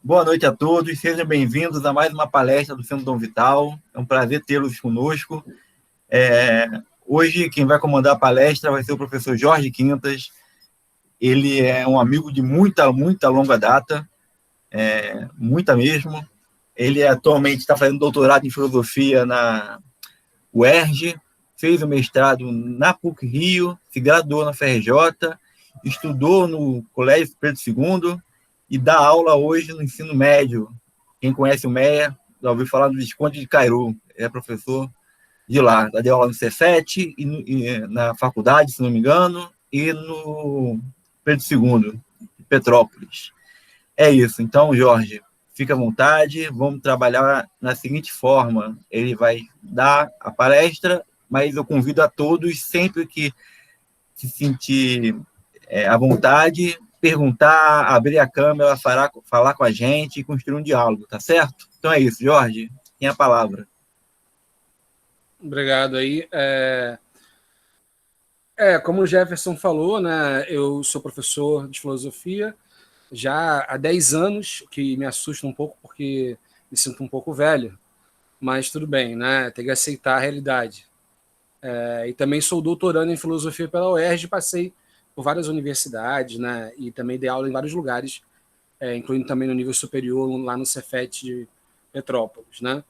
Boa noite a todos, sejam bem-vindos a mais uma palestra do Centro Dom Vital. É um prazer tê-los conosco. Hoje, quem vai comandar a palestra vai ser o professor Jorge Quintas. Ele é um amigo de muita longa data, muita mesmo. Ele atualmente está fazendo doutorado em filosofia na UERJ, fez o mestrado na PUC-Rio, se graduou na FRJ, estudou no Colégio Pedro II e dá aula hoje no ensino médio. Quem conhece o MEA, já ouviu falar do Visconde de Cairu, é professor de lá. Deu aula no Cefet, e na faculdade, se não me engano, e no Pedro II, de Petrópolis. É isso. Então, Jorge, fica à vontade, vamos trabalhar na seguinte forma. Ele vai dar a palestra, mas eu convido a todos, sempre que se sentir à vontade, perguntar, abrir a câmera, falar com a gente e construir um diálogo, tá certo? Então é isso, Jorge, tem a palavra. Obrigado aí. Como o Jefferson falou, né, eu sou professor de filosofia já há 10 anos, o que me assusta um pouco porque me sinto um pouco velho, mas tudo bem, né, tem que aceitar a realidade. E também sou doutorando em filosofia pela UERJ, passei por várias universidades, né, e também dei aula em vários lugares, incluindo também no nível superior, lá no Cefet de Petrópolis, né.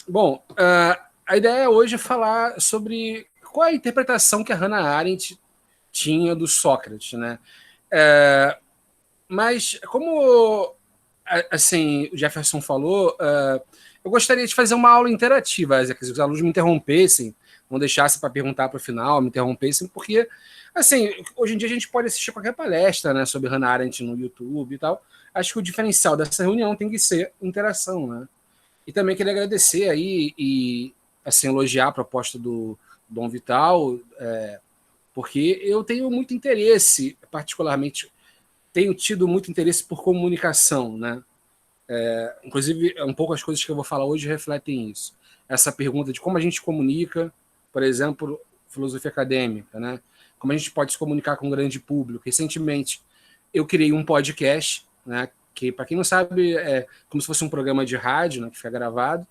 Bom, a ideia hoje é falar sobre qual é a interpretação que a Hannah Arendt tinha do Sócrates, né? Mas como assim o Jefferson falou, eu gostaria de fazer uma aula interativa, que os alunos me interrompessem, não deixassem para perguntar para o final, me interrompessem, porque assim, hoje em dia a gente pode assistir qualquer palestra, né, sobre Hannah Arendt no YouTube e tal. Acho que o diferencial dessa reunião tem que ser interação, né? E também queria agradecer aí e assim, elogiar a proposta do Dom Vital, porque eu tenho muito interesse, particularmente, tenho tido muito interesse por comunicação, né? Inclusive, um pouco as coisas que eu vou falar hoje refletem isso. Essa pergunta de como a gente comunica, por exemplo, filosofia acadêmica, né? Como a gente pode se comunicar com um grande público. Recentemente, eu criei um podcast, né? Que, para quem não sabe, é como se fosse um programa de rádio, né, que fica gravado,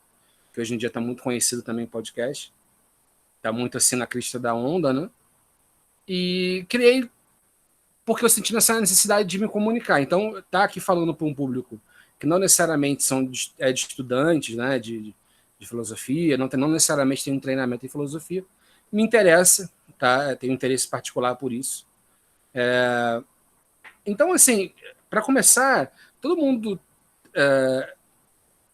que hoje em dia está muito conhecido também podcast, está muito assim na crista da onda, né? E criei porque eu senti essa necessidade de me comunicar. Então, tá aqui falando para um público que não necessariamente são de estudantes, né, de filosofia, não necessariamente tem um treinamento em filosofia, me interessa, tá? Tenho interesse particular por isso. Então, assim, para começar, todo mundo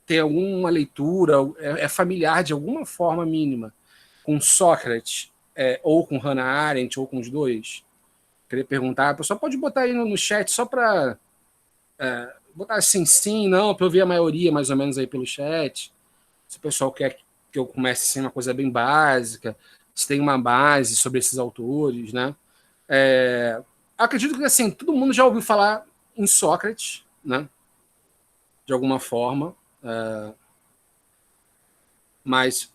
tem alguma leitura, é familiar de alguma forma mínima com Sócrates, ou com Hannah Arendt, ou com os dois. Queria perguntar, a pessoa pode botar aí no chat só para botar assim, sim, não, para eu ver a maioria mais ou menos aí pelo chat. Se o pessoal quer que eu comece assim, uma coisa bem básica, se tem uma base sobre esses autores, né? Acredito que assim, todo mundo já ouviu falar em Sócrates, né? De alguma forma. Mas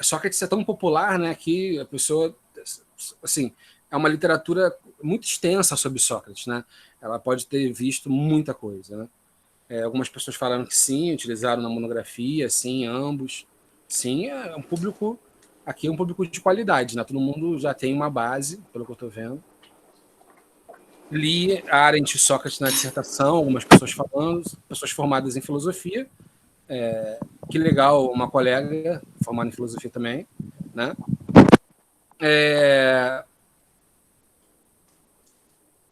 Sócrates é tão popular, né, que a pessoa, assim, é uma literatura muito extensa sobre Sócrates, né? Ela pode ter visto muita coisa, né? Algumas pessoas falaram que sim, utilizaram na monografia, sim, ambos. Sim, é um público, aqui é um público de qualidade, né? Todo mundo já tem uma base, pelo que eu estou vendo. Li Arendt e Sócrates na dissertação, algumas pessoas falando, pessoas formadas em filosofia. Que legal, uma colega formada em filosofia também, né?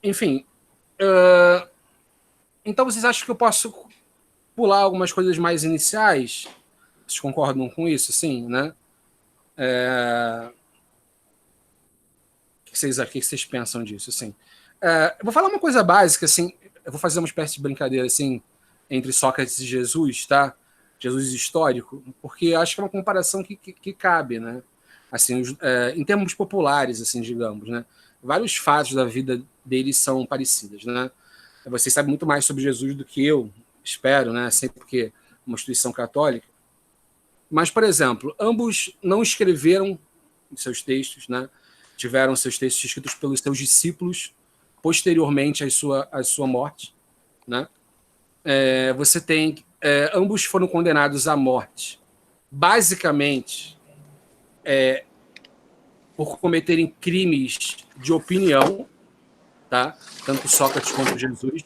Enfim, então vocês acham que eu posso pular algumas coisas mais iniciais? Vocês concordam com isso? Sim, né? O que vocês pensam disso? Assim? Eu vou falar uma coisa básica, assim, eu vou fazer uma espécie de brincadeira assim, entre Sócrates e Jesus, tá? Jesus histórico, porque acho que é uma comparação que cabe, né? Assim, em termos populares, assim, digamos, né? Vários fatos da vida deles são parecidos, né? Vocês sabem muito mais sobre Jesus do que eu, espero, né? Sempre porque é uma instituição católica. Mas, por exemplo, ambos não escreveram seus textos, né? Tiveram seus textos escritos pelos seus discípulos posteriormente à sua morte, né? você tem... ambos foram condenados à morte, basicamente, por cometerem crimes de opinião, tá? Tanto Sócrates quanto Jesus,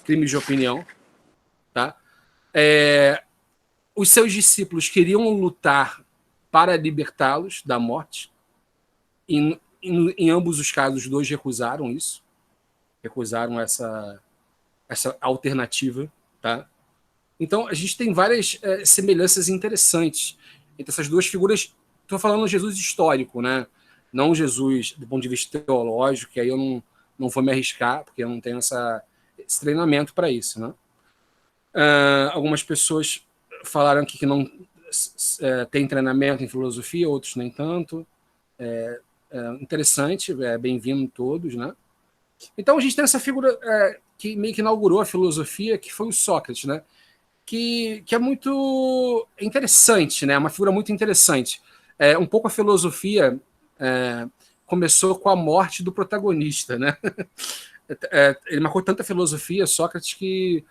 crimes de opinião, tá? Os seus discípulos queriam lutar para libertá-los da morte. Em ambos os casos, os dois recusaram isso, recusaram essa alternativa, tá? Então, a gente tem várias semelhanças interessantes entre essas duas figuras. Estou falando Jesus histórico, né? Não Jesus do ponto de vista teológico, que aí eu não vou me arriscar, porque eu não tenho esse treinamento para isso, né? Algumas pessoas falaram que não tem treinamento em filosofia, outros nem tanto. Interessante, bem-vindo todos, né? Então, a gente tem essa figura que meio que inaugurou a filosofia, que foi o Sócrates, né? Que é muito interessante, né? Uma figura muito interessante. Um pouco a filosofia começou com a morte do protagonista, né? Ele marcou tanta filosofia, Sócrates, que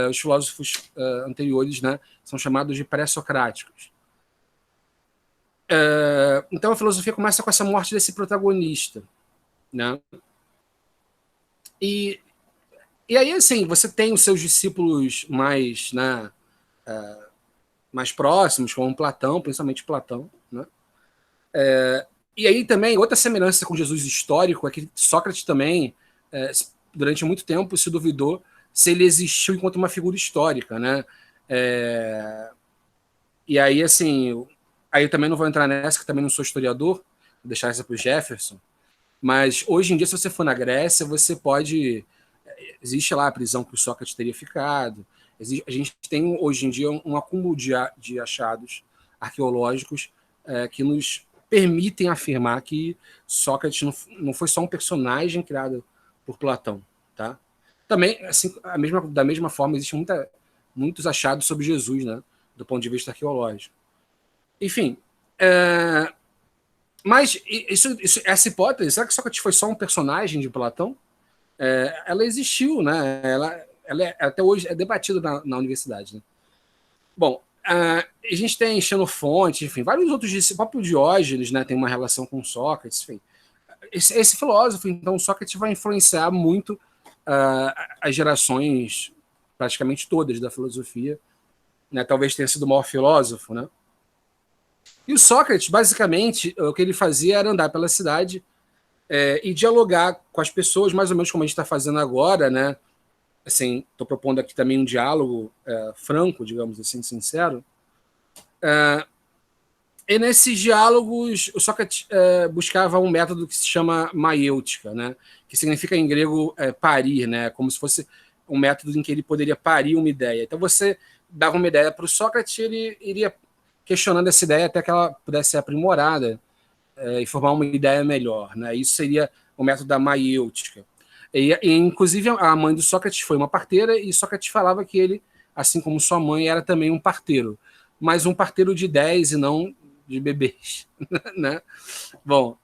os filósofos anteriores, né, são chamados de pré-socráticos. Então a filosofia começa com essa morte desse protagonista, né? E aí, assim, você tem os seus discípulos mais, né, mais próximos, como Platão, principalmente Platão, né? E aí também, outra semelhança com Jesus histórico é que Sócrates também, durante muito tempo, se duvidou se ele existiu enquanto uma figura histórica, né? E aí, assim, aí eu também não vou entrar nessa, que também não sou historiador, vou deixar essa para o Jefferson, mas hoje em dia, se você for na Grécia, você pode... Existe lá a prisão que o Sócrates teria ficado. A gente tem, hoje em dia, um acúmulo de achados arqueológicos que nos permitem afirmar que Sócrates não foi só um personagem criado por Platão, tá? Também, assim, da mesma forma, existem muitos achados sobre Jesus, né, do ponto de vista arqueológico. Enfim, mas essa hipótese, será que Sócrates foi só um personagem de Platão? Ela existiu, né? Ela até hoje é debatida na universidade, né? Bom, a gente tem Xenofonte, enfim, vários outros, o próprio Diógenes, né, tem uma relação com Sócrates, enfim. Esse filósofo, então, Sócrates vai influenciar muito as gerações, praticamente todas, da filosofia, né? Talvez tenha sido o maior filósofo, né? E o Sócrates, basicamente, o que ele fazia era andar pela cidade e dialogar com as pessoas, mais ou menos como a gente está fazendo agora, né? Assim, estou propondo aqui também um diálogo franco, digamos assim, sincero. E nesses diálogos, o Sócrates buscava um método que se chama maiêutica, né? Que significa em grego parir, né? Como se fosse um método em que ele poderia parir uma ideia. Então você dava uma ideia para o Sócrates e ele iria questionando essa ideia até que ela pudesse ser aprimorada e formar uma ideia melhor, né? Isso seria o método da maiêutica. E, inclusive, a mãe do Sócrates foi uma parteira e Sócrates falava que ele, assim como sua mãe, era também um parteiro, mas um parteiro de ideias e não de bebês, né? Bom,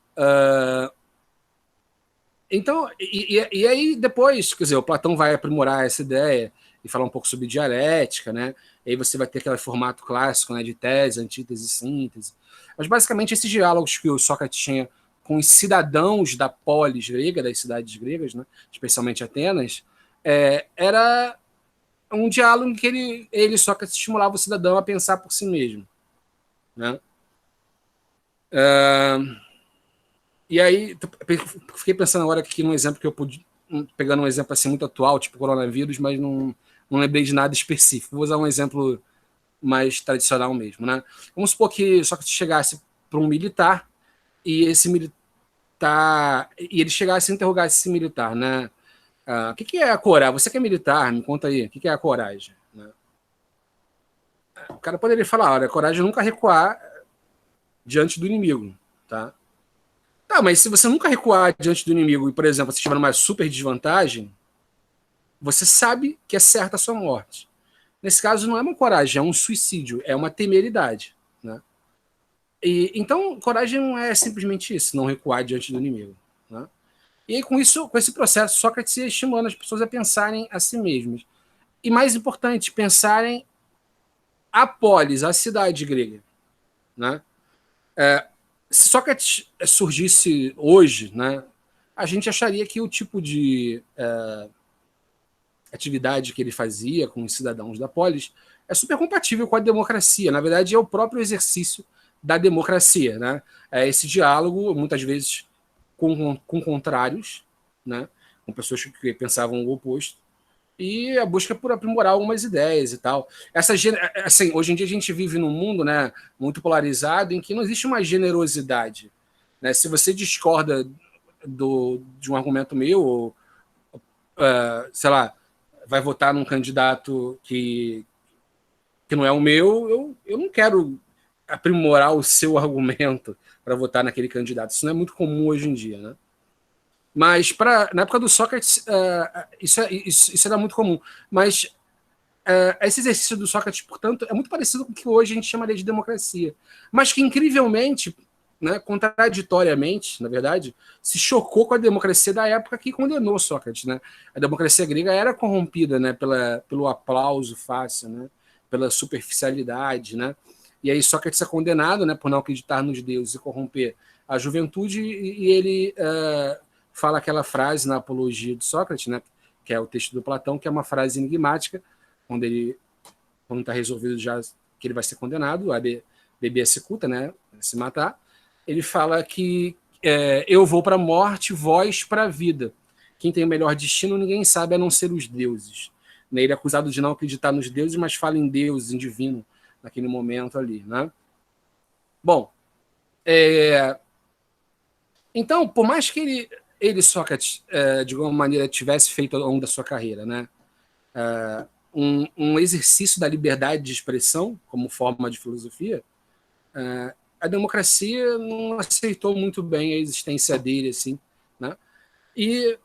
então, e aí depois, quer dizer, o Platão vai aprimorar essa ideia e falar um pouco sobre dialética, né? E aí você vai ter aquele formato clássico, né, de tese, antítese, síntese. Mas basicamente esses diálogos que o Sócrates tinha com os cidadãos da polis grega, das cidades gregas, né, especialmente Atenas, era um diálogo em que ele Sócrates estimulava o cidadão a pensar por si mesmo, né? E aí, fiquei pensando agora aqui num exemplo que eu pude, pegando um exemplo assim muito atual, tipo coronavírus, mas não lembrei de nada específico. Vou usar um exemplo mais tradicional mesmo, né? Vamos supor que Sócrates chegasse para um militar e esse militar, e ele chegasse a interrogar esse militar, né? O que é a coragem? Você que é militar, me conta aí, o que é a coragem? Né? O cara poderia falar, olha, a coragem é nunca recuar diante do inimigo, tá? Tá, mas se você nunca recuar diante do inimigo e, por exemplo, você estiver numa super desvantagem, você sabe que é certa a sua morte. Nesse caso, não é uma coragem, é um suicídio, é uma temeridade, né? E, então, coragem não é simplesmente isso, não recuar diante do inimigo, né? E aí, com esse processo, Sócrates ia estimulando as pessoas a pensarem a si mesmas. E mais importante, pensarem a polis, a cidade grega, né? Se Sócrates surgisse hoje, né, a gente acharia que o tipo de atividade que ele fazia com os cidadãos da polis é super compatível com a democracia. Na verdade, é o próprio exercício da democracia, né? É esse diálogo, muitas vezes com contrários, né? Com pessoas que pensavam o oposto, e a busca por aprimorar algumas ideias e tal. Assim, hoje em dia a gente vive num mundo, né, muito polarizado em que não existe uma generosidade, né? Se você discorda de um argumento meu, ou, sei lá, vai votar num candidato que não é o meu, eu não quero aprimorar o seu argumento para votar naquele candidato. Isso não é muito comum hoje em dia, né? Mas na época do Sócrates, isso era muito comum. Mas esse exercício do Sócrates, portanto, é muito parecido com o que hoje a gente chamaria de democracia. Mas que, incrivelmente, né, contraditoriamente, na verdade, se chocou com a democracia da época que condenou Sócrates. Né? A democracia grega era corrompida, né, pelo aplauso fácil, né, pela superficialidade. Né? E aí Sócrates é condenado, né, por não acreditar nos deuses e corromper a juventude, e ele fala aquela frase na Apologia de Sócrates, né, que é o texto do Platão, que é uma frase enigmática, quando está resolvido já que ele vai ser condenado, a beber a cicuta, né, se matar, ele fala que eu vou para a morte, vós para a vida. Quem tem o melhor destino ninguém sabe a não ser os deuses. Né? Ele é acusado de não acreditar nos deuses, mas fala em Deus, em divino, naquele momento ali. Né? Bom, então, por mais que ele Sócrates, de alguma maneira, tivesse feito ao longo da sua carreira, né, um exercício da liberdade de expressão como forma de filosofia, a democracia não aceitou muito bem a existência dele, assim, né? E,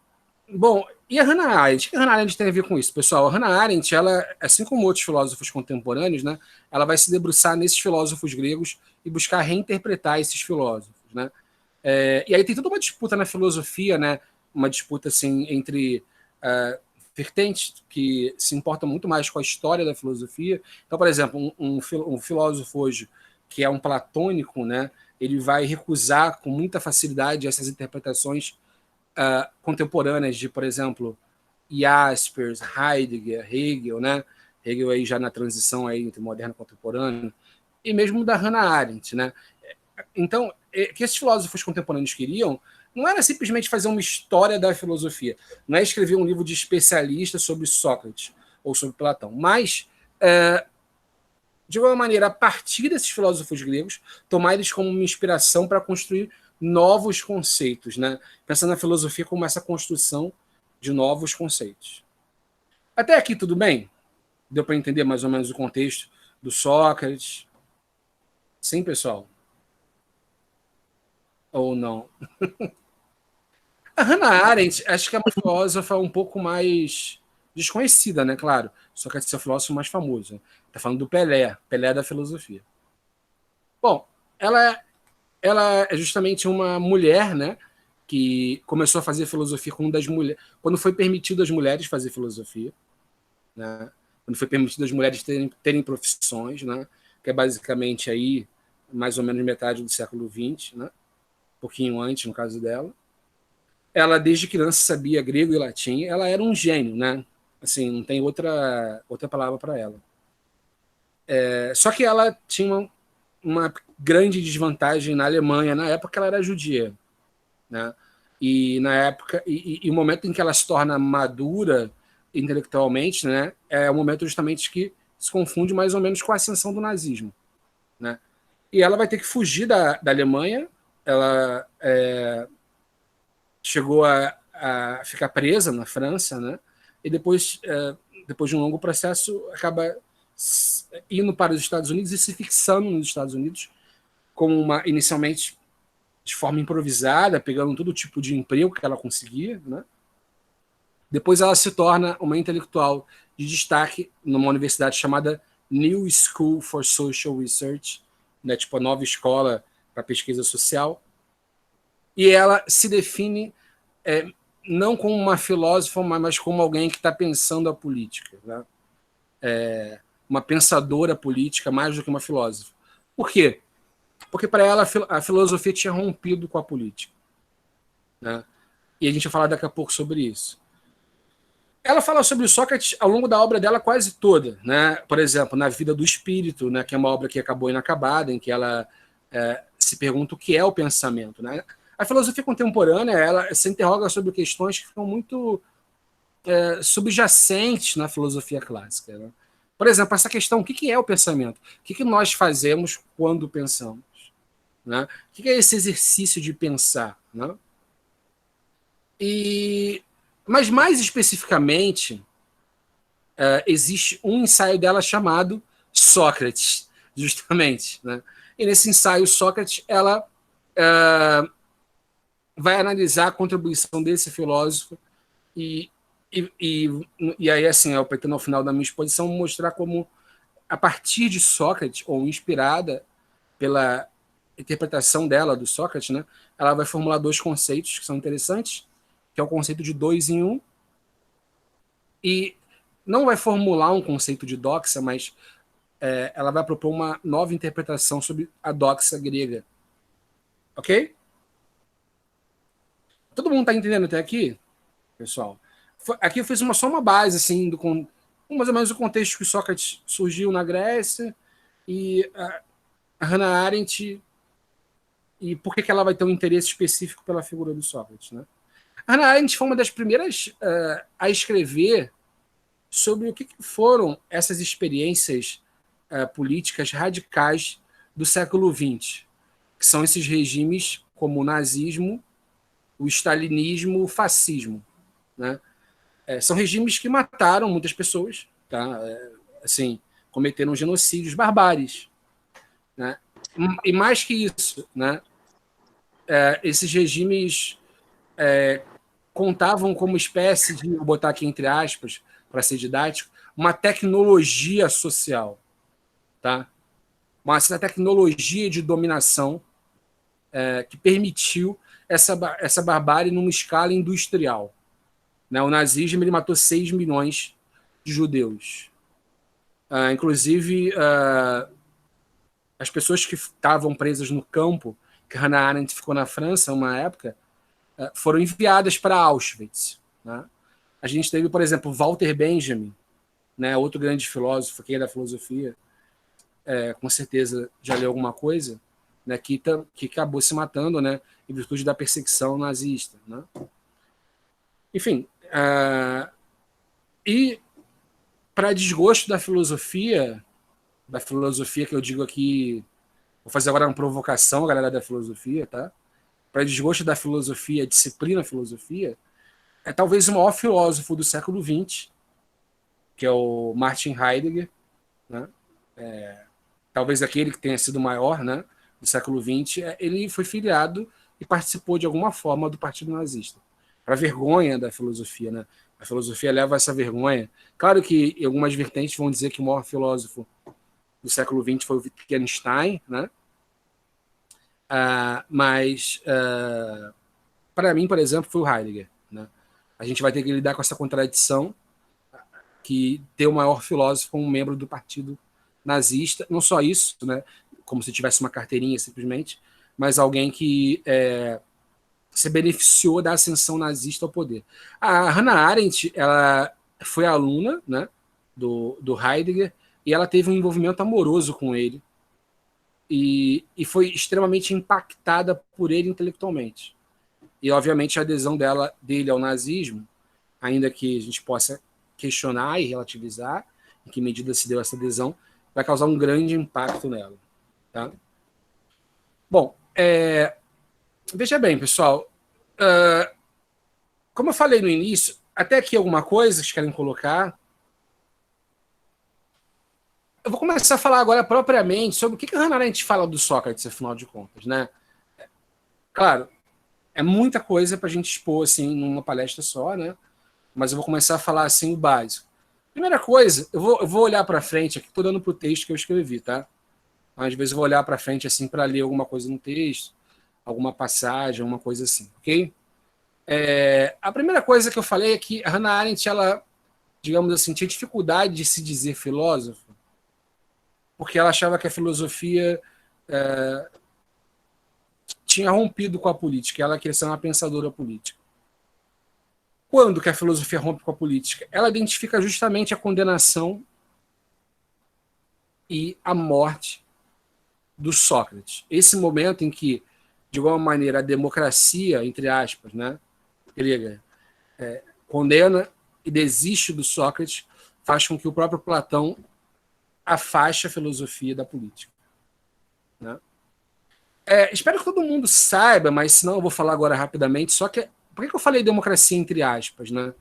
bom, e a Hannah Arendt? O que a Hannah Arendt tem a ver com isso, pessoal? A Hannah Arendt, ela, assim como outros filósofos contemporâneos, né, ela vai se debruçar nesses filósofos gregos e buscar reinterpretar esses filósofos, né? E aí tem toda uma disputa na filosofia, né? Uma disputa assim entre vertentes que se importam muito mais com a história da filosofia. Então, por exemplo, um filósofo hoje que é um platônico, né? Ele vai recusar com muita facilidade essas interpretações contemporâneas de, por exemplo, Jaspers, Heidegger, Hegel, né? Hegel aí já na transição aí entre moderno e contemporâneo, e mesmo da Hannah Arendt, né? Então, o que esses filósofos contemporâneos queriam não era simplesmente fazer uma história da filosofia, não é escrever um livro de especialista sobre Sócrates ou sobre Platão, mas, de alguma maneira, a partir desses filósofos gregos, tomar eles como uma inspiração para construir novos conceitos, né? Pensando na filosofia como essa construção de novos conceitos. Até aqui tudo bem? Deu para entender mais ou menos o contexto do Sócrates? Sim, pessoal? Ou não? A Hannah Arendt, acho que é uma filósofa um pouco mais desconhecida, né? Claro. Só que é o filósofo mais famoso. Está falando do Pelé, Pelé da filosofia. Bom, ela é justamente uma mulher, né? Que começou a fazer filosofia com uma das mulheres. Quando foi permitido às mulheres fazer filosofia, né? Quando foi permitido às mulheres terem profissões, né? Que é basicamente aí mais ou menos metade do século XX, né? Um pouquinho antes, no caso dela. Ela, desde criança, sabia grego e latim. Ela era um gênio, né? Assim, não tem outra palavra para ela. Só que ela tinha uma grande desvantagem na Alemanha. Na época, ela era judia, né? E na época, e o momento em que ela se torna madura intelectualmente, né? É o momento justamente que se confunde mais ou menos com a ascensão do nazismo, né? E ela vai ter que fugir da Alemanha. Ela chegou a ficar presa na França, né? E depois de um longo processo, acaba indo para os Estados Unidos e se fixando nos Estados Unidos, como inicialmente de forma improvisada, pegando todo tipo de emprego que ela conseguia, né? Depois ela se torna uma intelectual de destaque numa universidade chamada New School for Social Research, né? Tipo a nova escola para pesquisa social. E ela se define não como uma filósofa, mas como alguém que está pensando a política. Né? uma pensadora política mais do que uma filósofa. Por quê? Porque para ela a filosofia tinha rompido com a política, né? E a gente vai falar daqui a pouco sobre isso. Ela fala sobre Sócrates ao longo da obra dela quase toda, né? Por exemplo, na Vida do Espírito, né, que é uma obra que acabou inacabada, em que ela se pergunta o que é o pensamento, né? A filosofia contemporânea, ela se interroga sobre questões que ficam muito subjacentes na filosofia clássica, né? Por exemplo, essa questão, o que é o pensamento? O que nós fazemos quando pensamos? Né? O que é esse exercício de pensar? Né? Mas mais especificamente, existe um ensaio dela chamado Sócrates, justamente. Né? E nesse ensaio, Sócrates, ela vai analisar a contribuição desse filósofo e aí, assim, eu pretendo, ao final da minha exposição, mostrar como, a partir de Sócrates, ou inspirada pela interpretação dela do Sócrates, né, ela vai formular dois conceitos que são interessantes, que é o conceito de dois em um, e não vai formular um conceito de doxa, mas ela vai propor uma nova interpretação sobre a doxa grega. Ok? Todo mundo está entendendo até aqui, pessoal? Aqui eu fiz só uma base, assim, mais ou menos o contexto que Sócrates surgiu na Grécia e a Hannah Arendt e por que ela vai ter um interesse específico pela figura do Sócrates, né? A Hannah Arendt foi uma das primeiras a escrever sobre o que foram essas experiências políticas radicais do século XX, que são esses regimes como o nazismo, o stalinismo, o fascismo, né? São regimes que mataram muitas pessoas, tá? Assim, cometeram genocídios, barbáries, né? E mais que isso, né? Esses regimes contavam como espécie de, vou botar aqui entre aspas, para ser didático, uma tecnologia social, tá? Essa tecnologia de dominação que permitiu essa barbárie numa escala industrial. Né? O nazismo ele matou 6 milhões de judeus. Inclusive, as pessoas que estavam presas no campo, que Hannah Arendt ficou na França uma época, foram enviadas para Auschwitz. Né? A gente teve, por exemplo, Walter Benjamin, né, outro grande filósofo que é da filosofia, com certeza já leu alguma coisa, né, que acabou se matando, né, em virtude da perseguição nazista. Né? Enfim, e para desgosto da filosofia que eu digo aqui, vou fazer agora uma provocação, galera da filosofia, tá? Para desgosto da filosofia, disciplina filosofia, talvez o maior filósofo do século XX, que é o Martin Heidegger, né? Talvez aquele que tenha sido o maior, né, do século XX, ele foi filiado e participou de alguma forma do Partido Nazista. Para vergonha da filosofia, né? A filosofia leva essa vergonha. Claro que algumas vertentes vão dizer que o maior filósofo do século XX foi o Wittgenstein, né? Mas, para mim, por exemplo, foi o Heidegger. Né? A gente vai ter que lidar com essa contradição que ter o maior filósofo como membro do partido nazista, não só isso, né? Como se tivesse uma carteirinha simplesmente, mas alguém que se beneficiou da ascensão nazista ao poder. A Hannah Arendt, ela foi aluna, né, do Heidegger, e ela teve um envolvimento amoroso com ele, e foi extremamente impactada por ele intelectualmente. E, obviamente, a adesão dele ao nazismo, ainda que a gente possa questionar e relativizar em que medida se deu essa adesão, vai causar um grande impacto nela. Tá? Bom, veja bem, pessoal, como eu falei no início, até aqui alguma coisa que vocês querem colocar? Eu vou começar a falar agora propriamente sobre o que a Hannah Arendt fala do Sócrates, afinal de contas, né? Claro, é muita coisa para a gente expor assim numa palestra só, né? Mas eu vou começar a falar assim o básico. Primeira coisa, eu vou olhar para frente aqui, estou dando para o texto que eu escrevi, tá? Às vezes eu vou olhar para frente assim para ler alguma coisa no texto, alguma passagem, alguma coisa assim, ok? A primeira coisa que eu falei é que a Hannah Arendt ela digamos assim, tinha dificuldade de se dizer filósofo, porque ela achava que a filosofia tinha rompido com a política, ela queria ser uma pensadora política. Quando que a filosofia rompe com a política? Ela identifica justamente a condenação e a morte do Sócrates. Esse momento em que, de alguma maneira, a democracia, entre aspas, né, grega, condena e desiste do Sócrates, faz com que o próprio Platão afaste a filosofia da política. Né? Espero que todo mundo saiba, mas senão eu vou falar agora rapidamente, só que por que eu falei democracia entre aspas, né?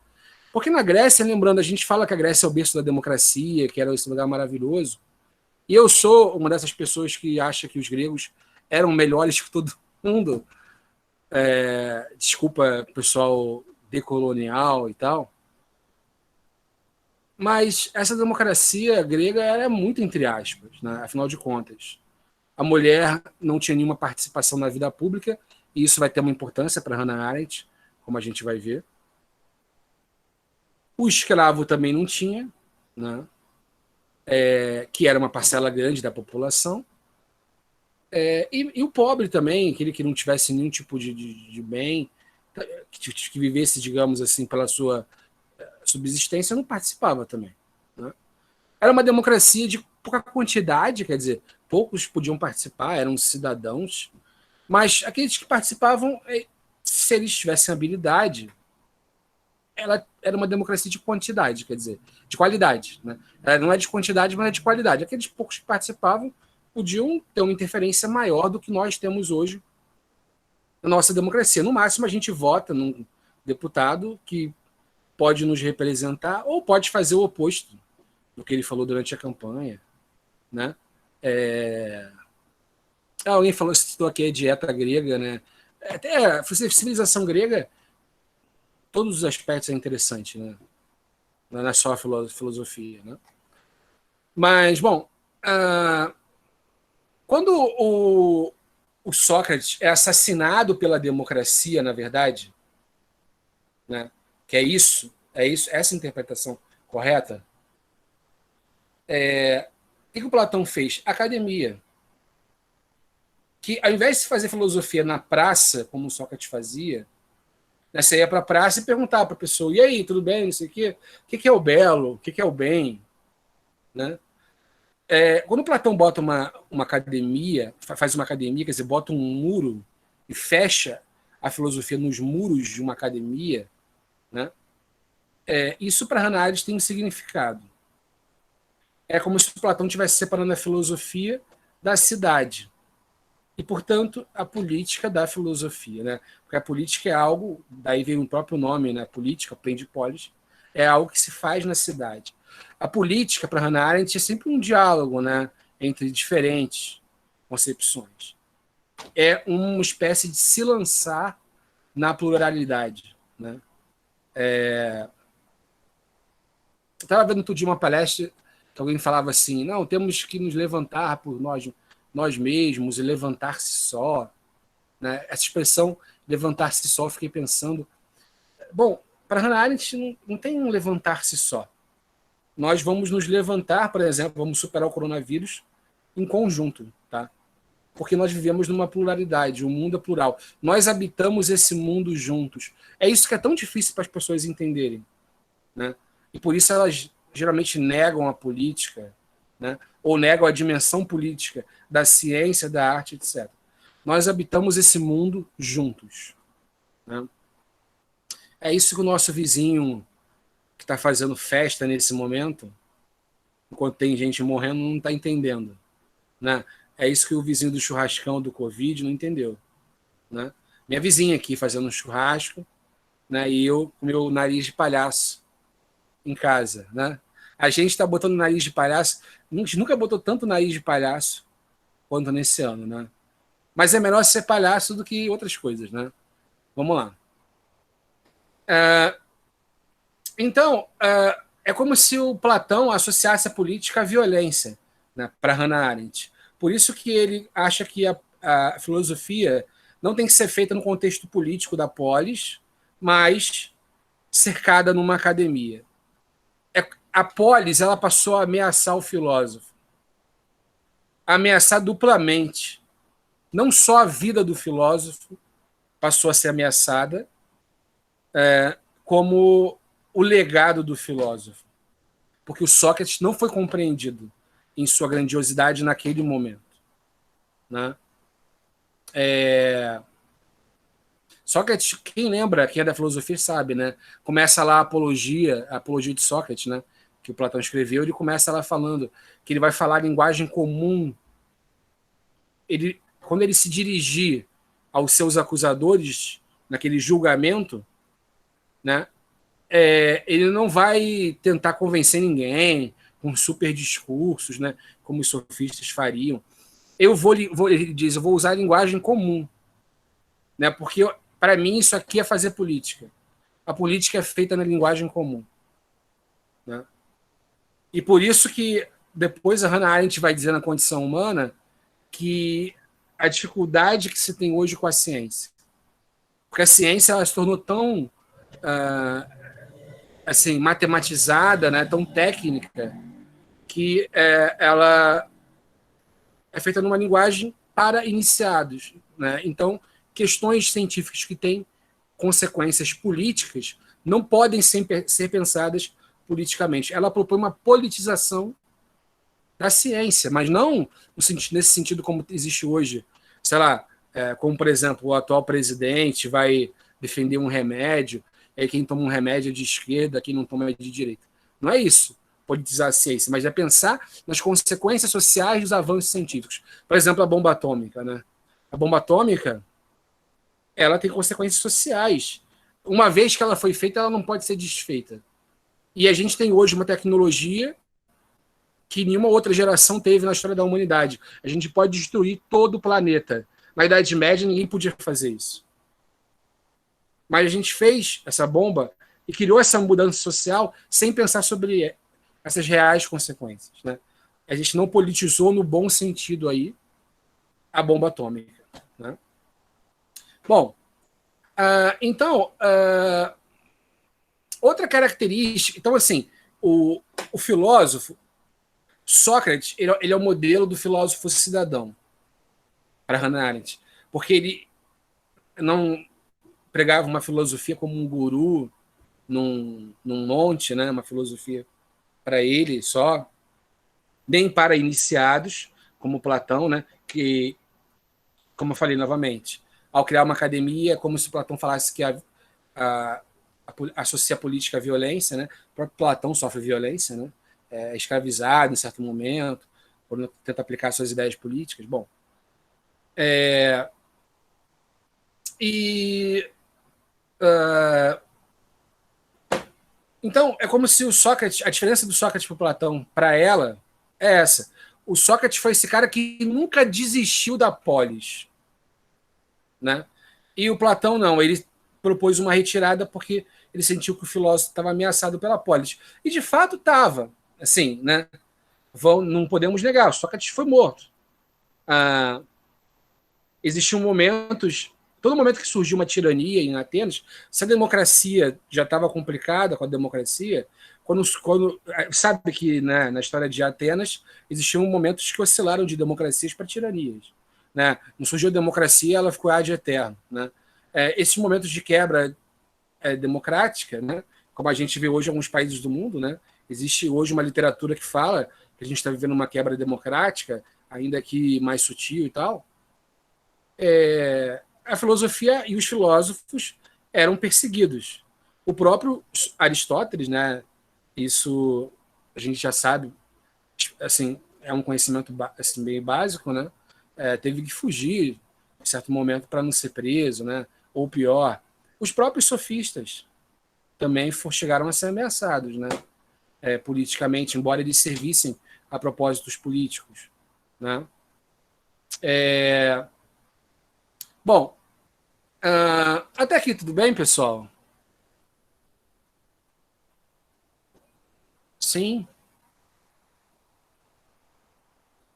Porque na Grécia, lembrando, a gente fala que a Grécia é o berço da democracia, que era esse lugar maravilhoso, e eu sou uma dessas pessoas que acha que os gregos eram melhores que todo mundo. Desculpa, pessoal decolonial e tal. Mas essa democracia grega era muito entre aspas, né? Afinal de contas. A mulher não tinha nenhuma participação na vida pública, e isso vai ter uma importância para Hannah Arendt, como a gente vai ver. O escravo também não tinha, né? Que era uma parcela grande da população. E o pobre também, aquele que não tivesse nenhum tipo de bem, que vivesse, digamos assim, pela sua subsistência, não participava também. Né? Era uma democracia de pouca quantidade, quer dizer, poucos podiam participar, eram cidadãos, mas aqueles que participavam, se eles tivessem habilidade, ela era uma democracia de quantidade, quer dizer, de qualidade. Né? Ela não é de quantidade, mas é de qualidade. Aqueles poucos que participavam podiam ter uma interferência maior do que nós temos hoje na nossa democracia. No máximo, a gente vota num deputado que pode nos representar ou pode fazer o oposto do que ele falou durante a campanha. Né? Alguém falou, citou aqui a dieta grega, né? Até a civilização grega, todos os aspectos é interessante, né? Não é só a filosofia, né? Mas, bom, quando o Sócrates é assassinado pela democracia, na verdade, né? Que é isso, essa interpretação correta, o que o Platão fez? Academia. Que ao invés de fazer filosofia na praça, como o Sócrates fazia, né, você ia para a praça e perguntava para a pessoa, e aí, tudo bem, não sei o quê? O que é o belo? O que é o bem? Né? Quando o Platão bota uma academia, faz uma academia, quer dizer, bota um muro e fecha a filosofia nos muros de uma academia, né? Isso para Hannah Arendt tem um significado. É como se o Platão estivesse separando a filosofia da cidade. E, portanto, a política da filosofia. Né? Porque a política é algo, daí vem o próprio nome, né? Política, polis, é algo que se faz na cidade. A política, para Hannah Arendt, é sempre um diálogo, né? Entre diferentes concepções. É uma espécie de se lançar na pluralidade. Né? Eu estava vendo outro dia uma palestra que alguém falava assim, não, temos que nos levantar por nós mesmos e levantar-se só. Né? Essa expressão levantar-se só, eu fiquei pensando. Bom, para Hannah Arendt não tem um levantar-se só. Nós vamos nos levantar, por exemplo, vamos superar o coronavírus em conjunto, tá? Porque nós vivemos numa pluralidade, um mundo é plural. Nós habitamos esse mundo juntos. É isso que é tão difícil para as pessoas entenderem. Né? E por isso elas geralmente negam a política, né? Ou negam a dimensão política da ciência, da arte, etc. Nós habitamos esse mundo juntos. Né? É isso que o nosso vizinho que está fazendo festa nesse momento, enquanto tem gente morrendo, não está entendendo. Né? É isso que o vizinho do churrascão do Covid não entendeu. Né? Minha vizinha aqui fazendo um churrasco, né? E eu com meu nariz de palhaço em casa. Né? A gente está botando nariz de palhaço, a gente nunca botou tanto nariz de palhaço quanto nesse ano. Né? Mas é melhor ser palhaço do que outras coisas. Né? Vamos lá. Então, é como se o Platão associasse a política à violência, né, para Hannah Arendt. Por isso que ele acha que a filosofia não tem que ser feita no contexto político da polis, mas cercada numa academia. a polis ela passou a ameaçar o filósofo, a ameaçar duplamente. Não só a vida do filósofo passou a ser ameaçada, como o legado do filósofo. Porque o Sócrates não foi compreendido em sua grandiosidade naquele momento. Né? Sócrates, quem lembra, quem é da filosofia sabe, né? Começa lá a apologia de Sócrates, né? Que o Platão escreveu, ele começa lá falando que ele vai falar linguagem comum. Quando ele se dirigir aos seus acusadores naquele julgamento, né? Ele não vai tentar convencer ninguém com super discursos, né? Como os sofistas fariam. Ele diz, eu vou usar a linguagem comum, né? Porque para mim isso aqui é fazer política. A política é feita na linguagem comum, né? E por isso que depois a Hannah Arendt vai dizer na Condição Humana que a dificuldade que se tem hoje com a ciência, porque a ciência ela se tornou tão assim matematizada, né? Tão técnica, que ela é feita numa linguagem para iniciados, né? Então, questões científicas que têm consequências políticas não podem ser pensadas politicamente. Ela propõe uma politização da ciência, mas não nesse sentido como existe hoje. Sei lá, como, por exemplo, o atual presidente vai defender um remédio, e quem toma um remédio é de esquerda, quem não toma é de direita. Não é isso, politizar a ciência, mas é pensar nas consequências sociais dos avanços científicos. Por exemplo, a bomba atômica, né? A bomba atômica, ela tem consequências sociais. Uma vez que ela foi feita, ela não pode ser desfeita. E a gente tem hoje uma tecnologia que nenhuma outra geração teve na história da humanidade. A gente pode destruir todo o planeta. Na Idade Média, ninguém podia fazer isso. Mas a gente fez essa bomba e criou essa mudança social sem pensar sobre essas reais consequências, né? A gente não politizou no bom sentido aí a bomba atômica, né? Bom, então, outra característica... Então, assim, o filósofo Sócrates, ele é o modelo do filósofo cidadão para Hannah Arendt, porque ele não pregava uma filosofia como um guru num monte, né? Uma filosofia para ele só, nem para iniciados, como Platão, né? Que, como eu falei novamente, ao criar uma academia, como se Platão falasse que associa a política à violência, né? O próprio Platão sofre violência, né? É escravizado em certo momento, por tentar aplicar suas ideias políticas. Bom, então, é como se o Sócrates, a diferença do Sócrates para Platão, para ela, é essa. O Sócrates foi esse cara que nunca desistiu da polis, né? E o Platão não, ele propôs uma retirada porque ele sentiu que o filósofo estava ameaçado pela polis. E de fato estava, assim, né? Não podemos negar, o Sócrates foi morto. Existiam momentos, todo momento que surgiu uma tirania em Atenas, se a democracia já estava complicada com a democracia, quando sabe que, né, na história de Atenas existiam momentos que oscilaram de democracias para tiranias, né? Não surgiu a democracia, ela ficou ad eterno, né? Esses momentos de quebra democrática, né, como a gente vê hoje em alguns países do mundo, né? Existe hoje uma literatura que fala que a gente está vivendo uma quebra democrática, ainda que mais sutil e tal. A filosofia e os filósofos eram perseguidos. O próprio Aristóteles, né? Isso a gente já sabe, assim, é um conhecimento assim, bem básico, né? Teve que fugir em certo momento para não ser preso, né? Ou pior, os próprios sofistas também chegaram a ser ameaçados, né? Politicamente, embora eles servissem a propósitos políticos, né? Bom, até aqui tudo bem, pessoal? Sim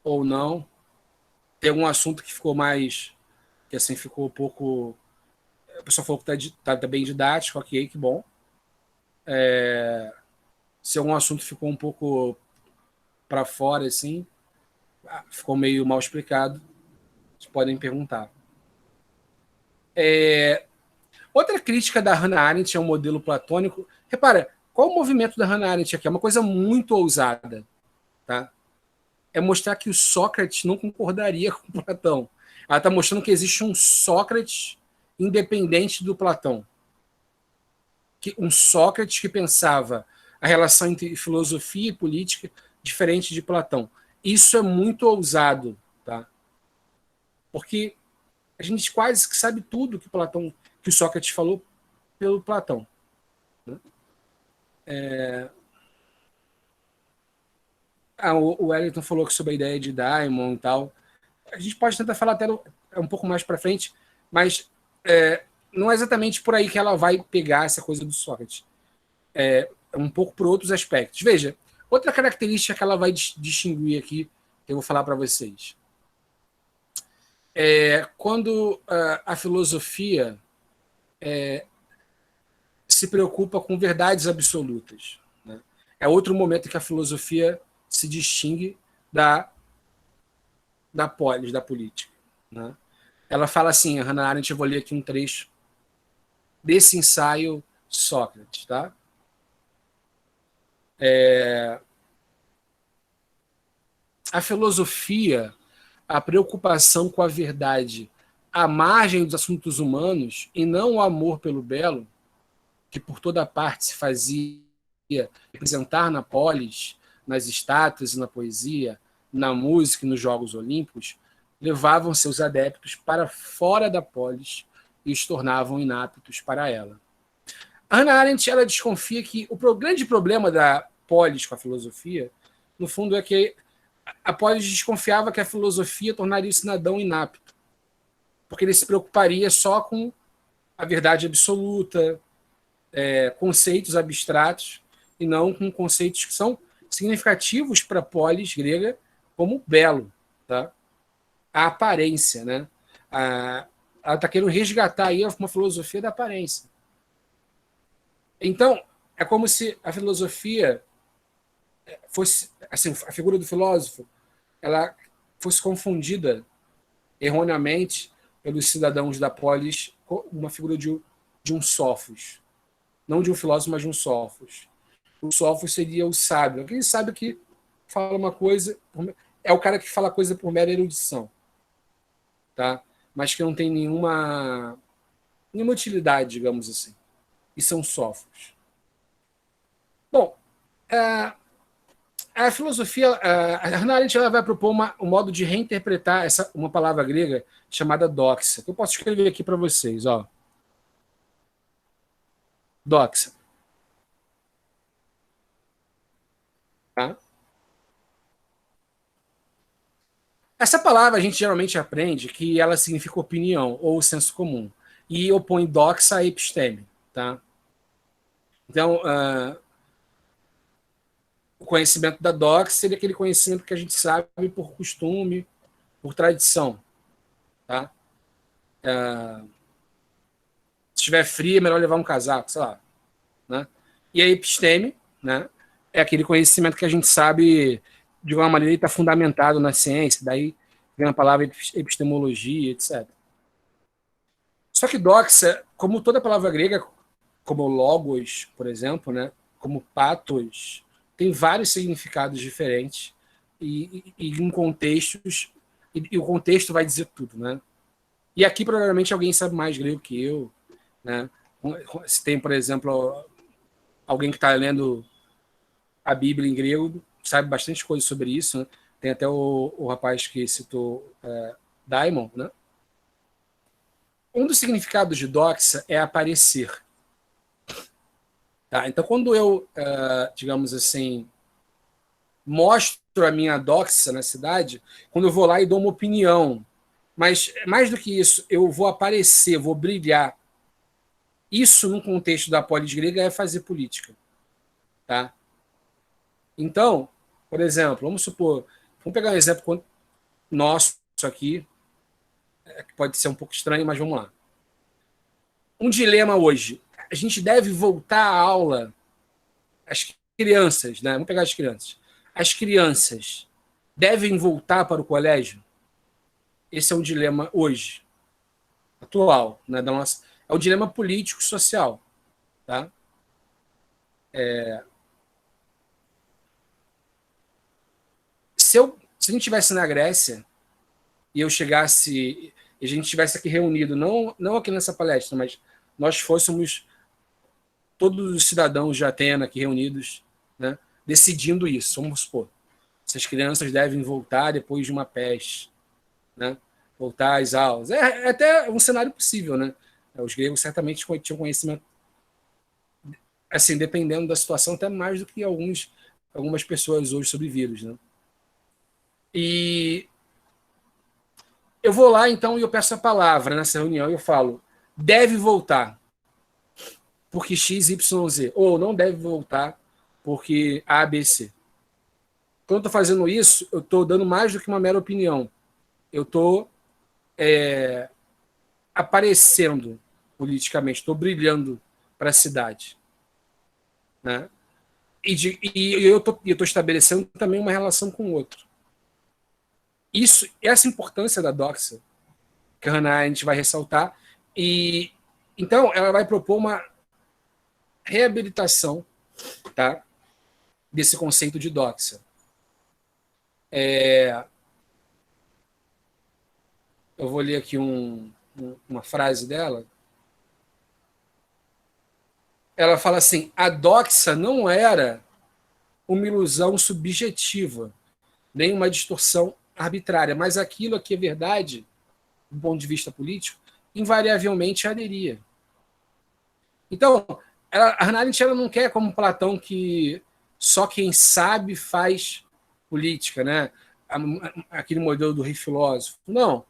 ou não? Tem algum assunto que ficou mais... que assim ficou um pouco... A pessoa falou que tá bem didático, ok, que bom. Se algum assunto ficou um pouco para fora, assim, ficou meio mal explicado, vocês podem perguntar. Outra crítica da Hannah Arendt é um modelo platônico. Repara, qual o movimento da Hannah Arendt aqui? É uma coisa muito ousada. Tá? É mostrar que o Sócrates não concordaria com Platão. Ela está mostrando que existe um Sócrates independente do Platão. Um Sócrates que pensava a relação entre filosofia e política diferente de Platão. Isso é muito ousado, tá? Porque a gente quase que sabe tudo que o Sócrates falou pelo Platão. Né? O Wellington falou sobre a ideia de Daimon e tal. A gente pode tentar falar até um pouco mais para frente, mas não é exatamente por aí que ela vai pegar essa coisa do Sócrates. É um pouco por outros aspectos. Veja, outra característica que ela vai distinguir aqui, que eu vou falar para vocês. Quando a filosofia se preocupa com verdades absolutas. Né? É outro momento em que a filosofia se distingue da polis, da política. Né? Ela fala assim, a Hannah Arendt, eu vou ler aqui um trecho desse ensaio Sócrates. Tá? A filosofia, a preocupação com a verdade à margem dos assuntos humanos e não o amor pelo belo, que por toda parte se fazia representar na polis, nas estátuas e na poesia, na música e nos Jogos Olímpicos, levavam seus adeptos para fora da polis e os tornavam inaptos para ela. A Hannah Arendt, ela desconfia que o grande problema da polis com a filosofia, no fundo, é que a polis desconfiava que a filosofia tornaria o cidadão inapto, porque ele se preocuparia só com a verdade absoluta, conceitos abstratos, e não com conceitos que são significativos para a polis grega, como belo, tá? A aparência. Né? Ela está querendo resgatar aí uma filosofia da aparência. Então, é como se a filosofia fosse, assim, a figura do filósofo, ela fosse confundida erroneamente pelos cidadãos da polis com uma figura de um sófos. Não de um filósofo, mas de um sófos. O sófos seria o sábio. Aquele sábio que fala uma coisa... É o cara que fala coisa por mera erudição. Tá? Mas que não tem nenhuma utilidade, digamos assim. E são sófos. Bom, a filosofia... A Hannah Arendt, ela vai propor um modo de reinterpretar uma palavra grega chamada doxa, que eu posso escrever aqui para vocês. Ó. Doxa. Tá? Essa palavra a gente geralmente aprende que ela significa opinião ou senso comum e opõe doxa a episteme. Tá? Então, o conhecimento da doxa seria aquele conhecimento que a gente sabe por costume, por tradição. Tá? Se estiver frio, é melhor levar um casaco, sei lá. Né? E a episteme, né, é aquele conhecimento que a gente sabe de alguma maneira está fundamentado na ciência, daí vem a palavra epistemologia, etc. Só que doxa, como toda palavra grega, como logos, por exemplo, né, como patos, tem vários significados diferentes e em contextos, e o contexto vai dizer tudo. Né? E aqui provavelmente alguém sabe mais grego que eu. Né? Se tem, por exemplo, alguém que está lendo a Bíblia em grego, sabe bastante coisa sobre isso. Né? Tem até o rapaz que citou Daimon. Né? Um dos significados de doxa é aparecer. Tá? Então, quando eu, digamos assim, mostro a minha doxa na cidade, quando eu vou lá e dou uma opinião, mas mais do que isso, eu vou aparecer, vou brilhar. Isso, no contexto da polis grega, é fazer política. Tá? Então, por exemplo, vamos pegar um exemplo nosso aqui, que pode ser um pouco estranho, mas vamos lá. Um dilema hoje. A gente deve voltar à aula às crianças, né? Vamos pegar as crianças. As crianças devem voltar para o colégio? Esse é um dilema hoje, atual, né? É um dilema político-social, tá? Se a gente estivesse na Grécia e eu chegasse e a gente estivesse aqui reunido, não aqui nessa palestra, mas nós fôssemos todos os cidadãos de Atena aqui reunidos, né, decidindo isso, vamos supor. Se as crianças devem voltar depois de uma peste, né, voltar às aulas. É até um cenário possível, né? Os gregos certamente tinham conhecimento, assim, dependendo da situação, até mais do que algumas pessoas hoje sobre vírus, né? E eu vou lá, então, e eu peço a palavra nessa reunião e eu falo, deve voltar porque X, Y, Z, ou não deve voltar porque A, B, C. Quando eu estou fazendo isso, eu estou dando mais do que uma mera opinião. Eu estou aparecendo politicamente, estou brilhando para a cidade. Né? E eu estou estabelecendo também uma relação com o outro. Essa importância da doxa, que a Hannah Arendt vai ressaltar, e então ela vai propor uma reabilitação, tá, desse conceito de doxa. Eu vou ler aqui uma frase dela. Ela fala assim: a doxa não era uma ilusão subjetiva, nem uma distorção arbitrária, mas aquilo que é verdade, do ponto de vista político, invariavelmente aderia. Então, a Hannah Arendt ela não quer, como Platão, que só quem sabe faz política, né? Aquele modelo do rei filósofo. Não.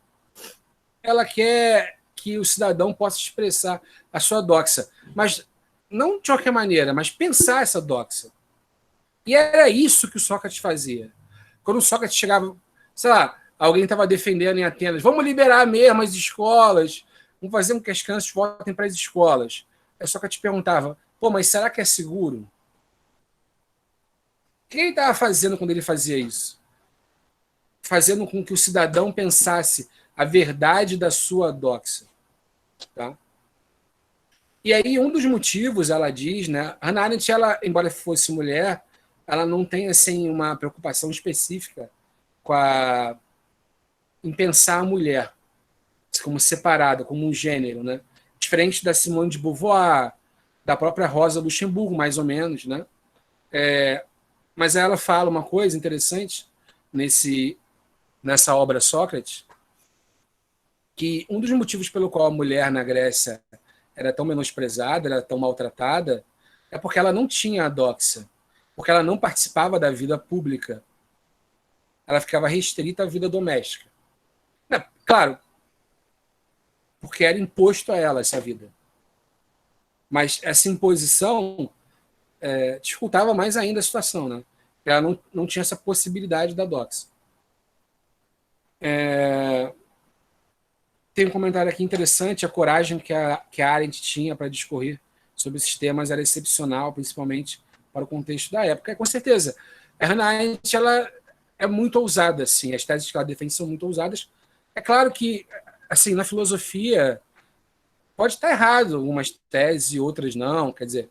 Ela quer que o cidadão possa expressar a sua doxa, mas não de qualquer maneira, mas pensar essa doxa. E era isso que o Sócrates fazia. Quando o Sócrates chegava, sei lá, alguém estava defendendo em Atenas, vamos liberar mesmo as escolas, vamos fazer com que as crianças voltem para as escolas. Aí Sócrates perguntava, pô, mas será que é seguro? O que ele estava fazendo quando ele fazia isso? Fazendo com que o cidadão pensasse a verdade da sua doxa. Tá? E aí, um dos motivos, ela diz, né, Hannah Arendt, ela, embora fosse mulher, ela não tem assim, uma preocupação específica em pensar a mulher como separada, como um gênero, né? Diferente da Simone de Beauvoir, da própria Rosa Luxemburgo, mais ou menos, né? Mas ela fala uma coisa interessante nessa obra Sócrates, que um dos motivos pelo qual a mulher na Grécia era tão menosprezada, era tão maltratada, é porque ela não tinha a doxa, porque ela não participava da vida pública. Ela ficava restrita à vida doméstica. Claro, porque era imposto a ela essa vida. Mas essa imposição dificultava mais ainda a situação, né? Ela não tinha essa possibilidade da doxa. Tem um comentário aqui interessante, a coragem que a Arendt tinha para discorrer sobre esses temas era excepcional, principalmente para o contexto da época. Com certeza, a Hannah Arendt ela é muito ousada, assim, as teses que ela defende são muito ousadas. É claro que, assim, na filosofia pode estar errado algumas teses e outras não, quer dizer,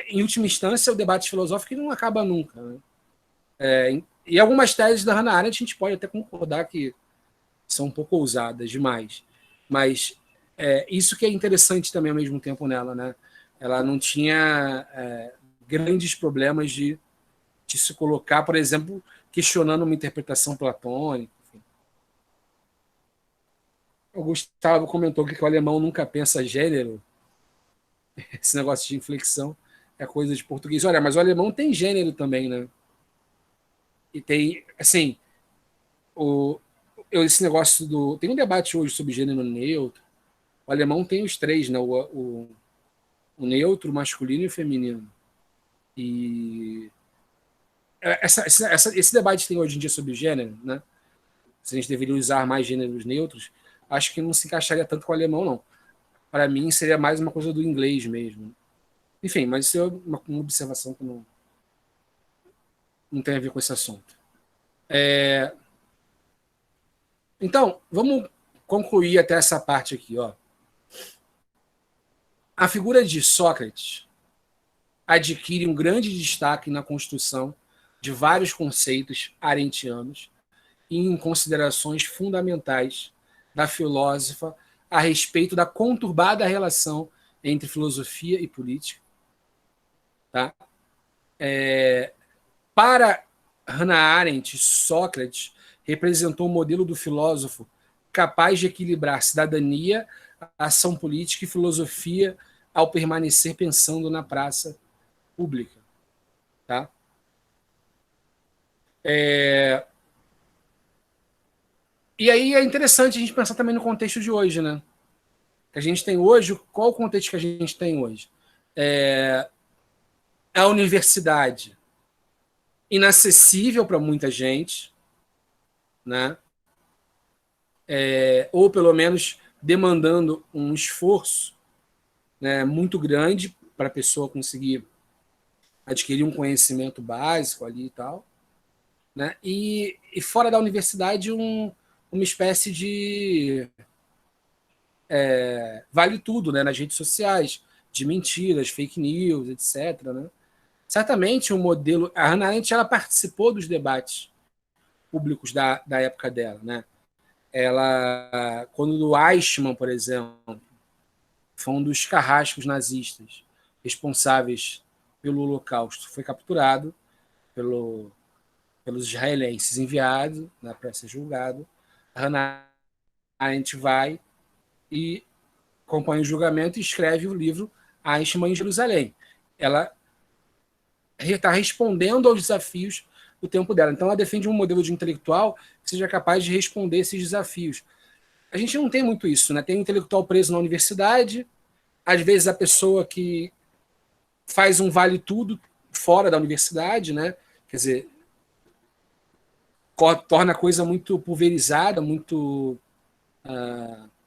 em última instância, o debate filosófico não acaba nunca. Né? E algumas teses da Hannah Arendt a gente pode até concordar que são um pouco ousadas demais. Mas isso que é interessante também ao mesmo tempo nela. Né? Ela não tinha grandes problemas de se colocar, por exemplo, questionando uma interpretação platônica. Enfim. O Gustavo comentou que o alemão nunca pensa gênero. Esse negócio de inflexão é coisa de português. Olha, mas o alemão tem gênero também, né? E tem, assim, esse negócio tem um debate hoje sobre gênero neutro. O alemão tem os três, né? O neutro, o masculino e o feminino. E esse debate que tem hoje em dia sobre gênero, né? Se a gente deveria usar mais gêneros neutros, acho que não se encaixaria tanto com o alemão, não. Para mim, seria mais uma coisa do inglês mesmo. Enfim, mas isso é uma observação que não não tem a ver com esse assunto. Então, vamos concluir até essa parte aqui. Ó. A figura de Sócrates adquire um grande destaque na construção de vários conceitos arentianos e em considerações fundamentais da filósofa a respeito da conturbada relação entre filosofia e política. Tá? Para Hannah Arendt, Sócrates representou um modelo do filósofo capaz de equilibrar cidadania, ação política e filosofia ao permanecer pensando na praça pública. Tá? E aí é interessante a gente pensar também no contexto de hoje, né? Que a gente tem hoje, qual o contexto que a gente tem hoje? A universidade inacessível para muita gente, né? Ou pelo menos demandando um esforço, né, muito grande para a pessoa conseguir adquirir um conhecimento básico ali e tal, né? E fora da universidade uma espécie de vale tudo, né, nas redes sociais, de mentiras, fake news, etc. Né? Certamente o modelo... A Hannah Arendt ela participou dos debates públicos da época dela. Né? Ela, quando o Eichmann, por exemplo, foi um dos carrascos nazistas responsáveis pelo Holocausto, foi capturado pelos israelenses, enviado, né, para ser julgado. A Hannah Arendt vai e acompanha o julgamento e escreve o livro Eichmann em Jerusalém. Ela está respondendo aos desafios do tempo dela. Então, ela defende um modelo de intelectual que seja capaz de responder esses desafios. A gente não tem muito isso, né? Tem um intelectual preso na universidade, às vezes a pessoa que faz um vale tudo fora da universidade, né? Quer dizer, torna a coisa muito pulverizada, muito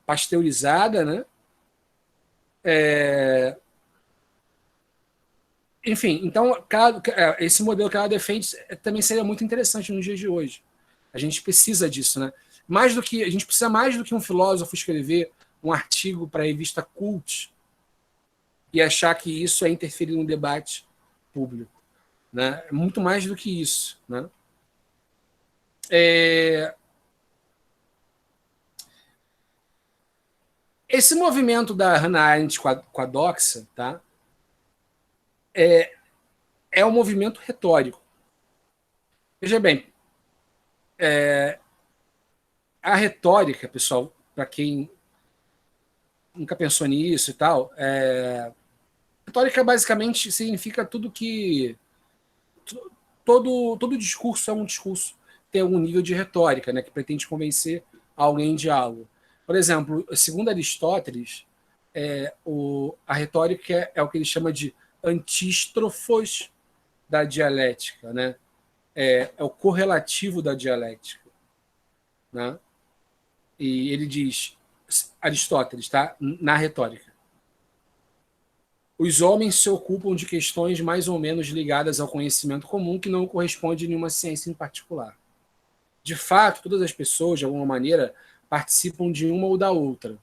pasteurizada, né? Enfim, então esse modelo que ela defende também seria muito interessante nos dias de hoje. A gente precisa disso, né? A gente precisa mais do que um filósofo escrever um artigo para a revista Cult e achar que isso é interferir no debate público, né? É muito mais do que isso, né? Esse movimento da Hannah Arendt com a doxa, tá? É um movimento retórico. Veja bem, a retórica, pessoal, para quem nunca pensou nisso e tal, retórica basicamente significa tudo que... Todo discurso é um discurso que tem algum nível de retórica, né, que pretende convencer alguém de algo. Por exemplo, segundo Aristóteles, a retórica é o que ele chama de antístrofos da dialética, né? É o correlativo da dialética, né? E ele diz, Aristóteles, tá? Na retórica, os homens se ocupam de questões mais ou menos ligadas ao conhecimento comum que não corresponde a nenhuma ciência em particular. De fato, todas as pessoas, de alguma maneira, participam de uma ou da outra,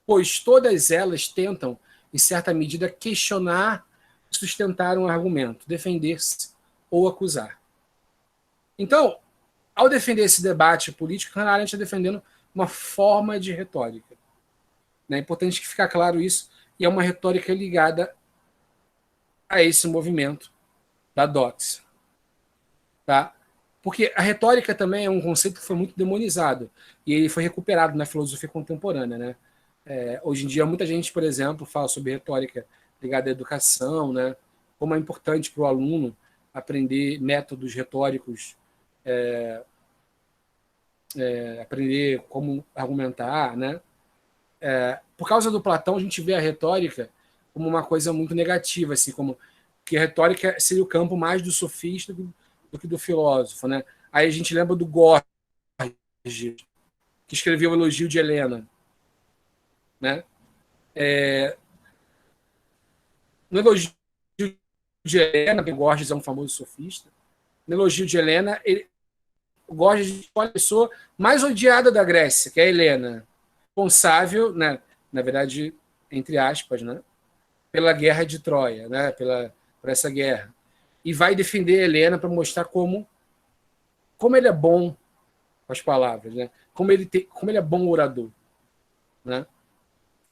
pois todas elas tentam, em certa medida, questionar, sustentar um argumento, defender-se ou acusar. Então, ao defender esse debate político, Hannah Arendt está defendendo uma forma de retórica. É importante que fique claro isso, e é uma retórica ligada a esse movimento da doxa. Tá? Porque a retórica também é um conceito que foi muito demonizado, e ele foi recuperado na filosofia contemporânea. Né? Hoje em dia, muita gente, por exemplo, fala sobre retórica ligada à educação, né? Como é importante para o aluno aprender métodos retóricos, aprender como argumentar, né? Por causa do Platão, a gente vê a retórica como uma coisa muito negativa, assim, como que a retórica seria o campo mais do sofista do que do filósofo, né? Aí a gente lembra do Gorgias, que escreveu o Elogio de Helena, né? No Elogio de Helena, que Gorgias é um famoso sofista, no elogio de Helena, o Gorgias escolhe a pessoa mais odiada da Grécia, que é a Helena, responsável, né, na verdade, entre aspas, né, pela guerra de Troia, né, por essa guerra. E vai defender a Helena para mostrar como ele é bom com as palavras, né? Como ele é bom orador, né?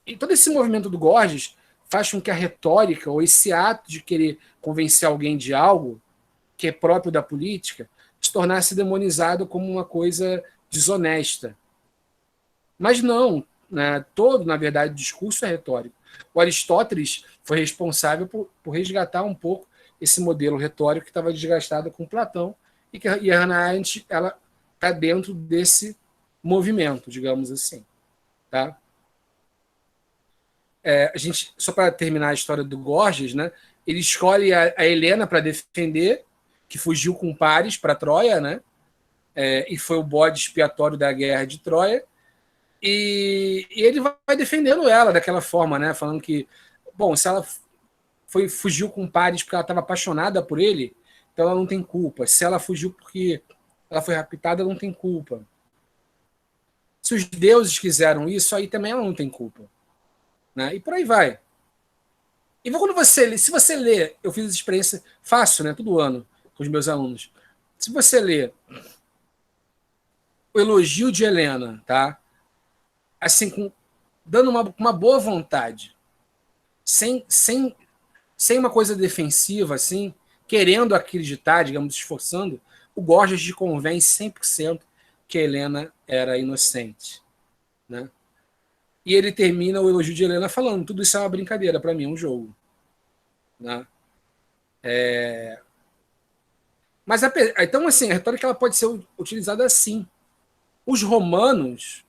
E todo esse movimento do Gorgias faz com que a retórica, ou esse ato de querer convencer alguém de algo que é próprio da política, se tornasse demonizado como uma coisa desonesta. Mas não, né? Todo, na verdade, o discurso é retórico. O Aristóteles foi responsável por resgatar um pouco esse modelo retórico que estava desgastado com Platão, e a Hannah Arendt ela está dentro desse movimento, digamos assim. Tá? A gente, só para terminar a história do Gorgias, né, ele escolhe a Helena para defender, que fugiu com Paris para Troia, né, e foi o bode expiatório da guerra de Troia, e ele vai defendendo ela daquela forma, né, falando que, bom, se ela fugiu com Paris porque ela estava apaixonada por ele, então ela não tem culpa. Se ela fugiu porque ela foi raptada, ela não tem culpa. Se os deuses quiseram isso, aí também ela não tem culpa. Né? E por aí vai. E quando se você lê, eu fiz essa experiência fácil, né, todo ano, com os meus alunos. Se você lê o elogio de Helena, tá? Assim, dando uma boa vontade, sem uma coisa defensiva, assim, querendo acreditar, digamos, esforçando, o Gorgias te convence 100% que a Helena era inocente. Né? E ele termina o elogio de Helena falando: tudo isso é uma brincadeira, para mim é um jogo. Né? Mas, então, assim, a retórica ela pode ser utilizada assim. Os romanos,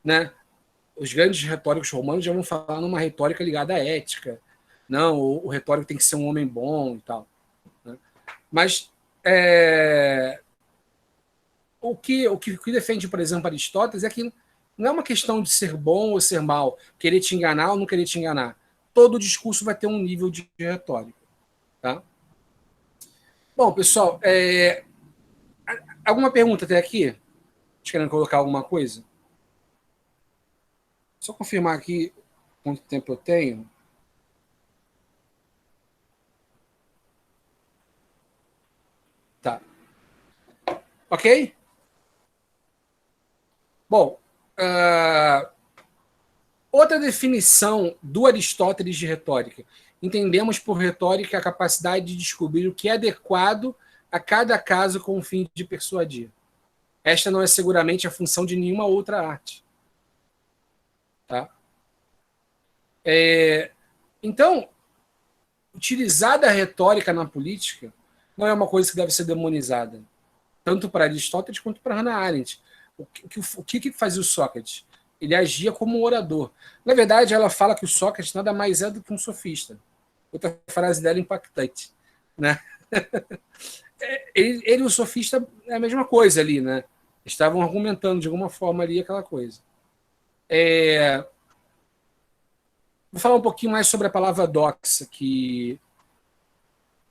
né, os grandes retóricos romanos já vão falar numa retórica ligada à ética. Não, o retórico tem que ser um homem bom e tal. Né? Mas o que defende, por exemplo, Aristóteles é que não é uma questão de ser bom ou ser mal, querer te enganar ou não querer te enganar. Todo discurso vai ter um nível de retórica. Tá? Bom, pessoal, alguma pergunta até aqui? Vocês querem colocar alguma coisa? Só confirmar aqui quanto tempo eu tenho. Tá. Ok? Bom, outra definição do Aristóteles de retórica. Entendemos por retórica a capacidade de descobrir o que é adequado a cada caso com o fim de persuadir. Esta não é seguramente a função de nenhuma outra arte. Tá? Então, utilizar a retórica na política não é uma coisa que deve ser demonizada, tanto para Aristóteles quanto para Hannah Arendt. O que fazia o Sócrates? Ele agia como um orador. Na verdade, ela fala que o Sócrates nada mais é do que um sofista. Outra frase dela impactante. Né? Ele e o sofista é a mesma coisa ali. Né? Estavam argumentando de alguma forma ali aquela coisa. Vou falar um pouquinho mais sobre a palavra doxa, que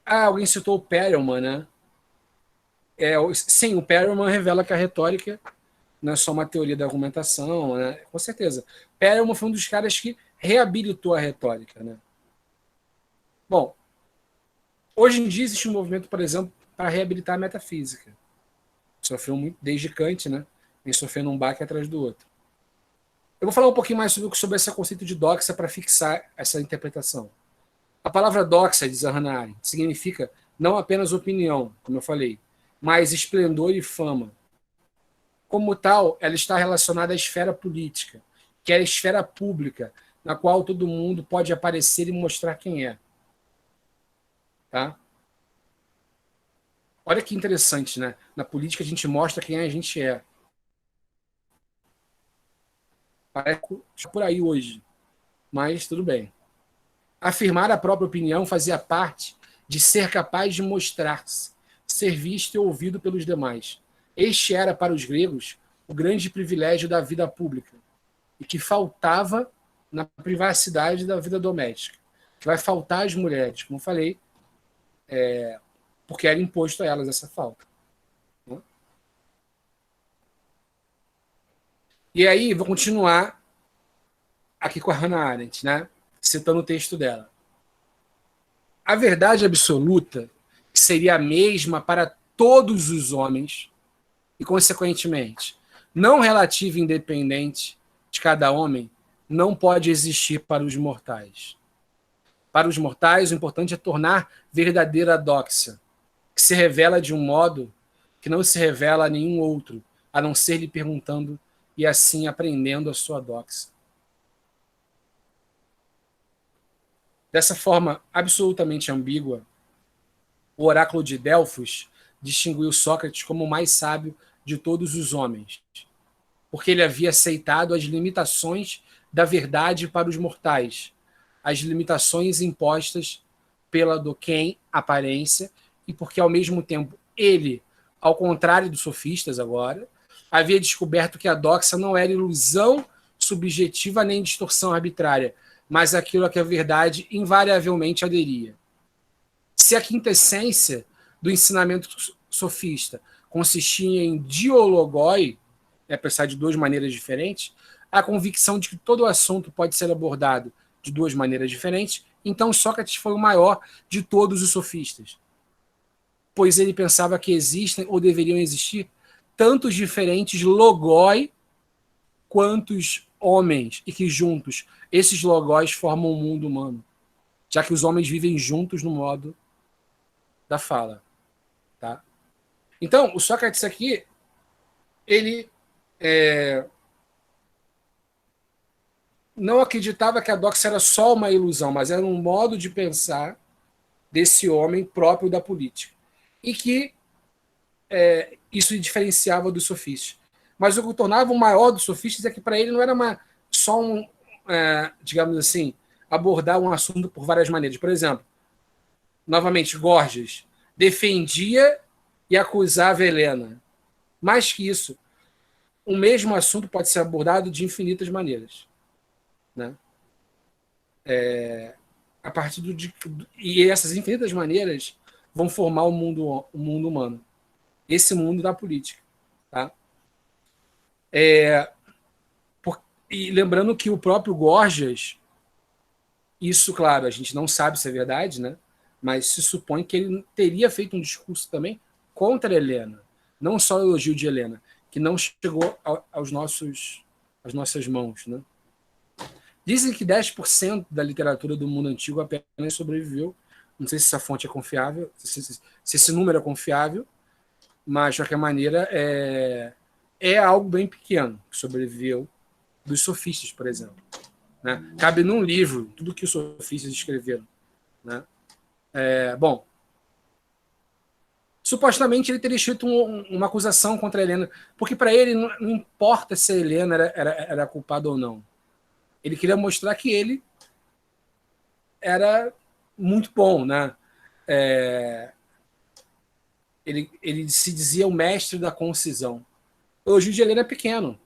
alguém citou o Perelman, né? Sim, o Perelman revela que a retórica não é só uma teoria da argumentação, né? Com certeza. Perelman foi um dos caras que reabilitou a retórica, né? Bom, hoje em dia existe um movimento, por exemplo, para reabilitar a metafísica. Sofreu muito desde Kant, né? Vem sofrendo um baque atrás do outro. Eu vou falar um pouquinho mais sobre esse conceito de doxa para fixar essa interpretação. A palavra doxa, diz a Hannah Arendt, significa não apenas opinião, como eu falei, mas esplendor e fama. Como tal, ela está relacionada à esfera política, que é a esfera pública, na qual todo mundo pode aparecer e mostrar quem é. Tá? Olha que interessante, né? Na política a gente mostra quem a gente é. Parece por aí hoje, mas tudo bem. Afirmar a própria opinião fazia parte de ser capaz de mostrar-se, ser visto e ouvido pelos demais. Este era, para os gregos, o grande privilégio da vida pública, e que faltava na privacidade da vida doméstica, que vai faltar às mulheres. Como eu falei, porque era imposto a elas essa falta. Né? E aí, vou continuar aqui com a Hannah Arendt, né? Citando o texto dela. A verdade absoluta, que seria a mesma para todos os homens, e, consequentemente, não relativa e independente de cada homem, não pode existir para os mortais. Para os mortais, o importante é tornar verdadeira a doxa, que se revela de um modo que não se revela a nenhum outro, a não ser lhe perguntando e assim aprendendo a sua doxa. Dessa forma absolutamente ambígua, o oráculo de Delfos distinguiu Sócrates como o mais sábio de todos os homens, porque ele havia aceitado as limitações da verdade para os mortais, as limitações impostas pela do quem aparência, e porque, ao mesmo tempo, ele, ao contrário dos sofistas agora, havia descoberto que a doxa não era ilusão subjetiva nem distorção arbitrária, mas aquilo a que a verdade invariavelmente aderia. Se a quintessência do ensinamento sofista consistia em diologoi, pensar de duas maneiras diferentes, a convicção de que todo o assunto pode ser abordado de duas maneiras diferentes, então Sócrates foi o maior de todos os sofistas, pois ele pensava que existem ou deveriam existir tantos diferentes logoi quantos homens, e que juntos esses logóis formam o mundo humano, já que os homens vivem juntos no modo da fala. Tá? Então, o Sócrates aqui, ele não acreditava que a doxa era só uma ilusão, mas era um modo de pensar desse homem próprio da política. E que isso diferenciava dos sofistas. Mas o que o tornava o maior dos sofistas é que para ele não era só digamos assim, abordar um assunto por várias maneiras. Por exemplo, novamente, Gorgias defendia e acusava Helena. Mais que isso, o mesmo assunto pode ser abordado de infinitas maneiras. Né? A partir e essas infinitas maneiras vão formar o mundo humano. Esse mundo da política. Tá? E lembrando que o próprio Gorgias, isso, claro, a gente não sabe se é verdade, né? Mas se supõe que ele teria feito um discurso também contra Helena. Não só o elogio de Helena, que não chegou às nossas mãos. Né? Dizem que 10% da literatura do mundo antigo apenas sobreviveu. Não sei se essa fonte é confiável, se esse número é confiável, mas, de qualquer maneira, é algo bem pequeno que sobreviveu dos sofistas, por exemplo. Né? Cabe num livro tudo que os sofistas escreveram. Né? Bom, supostamente ele teria escrito uma acusação contra a Helena, porque para ele não importa se a Helena era culpada ou não. Ele queria mostrar que ele era muito bom. Né? Ele se dizia o mestre da concisão. O elogio de Helena é pequeno,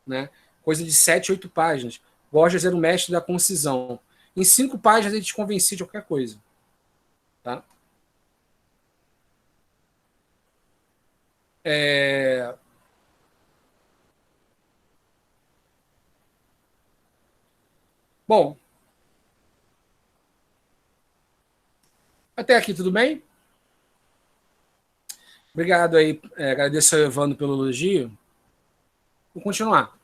né? Coisa de 7, 8 páginas. Gorgias era o mestre da concisão. Em 5 páginas ele te convencia de qualquer coisa. Tá? Bom, até aqui tudo bem? Obrigado aí, agradeço ao Evandro pelo elogio. Vou continuar.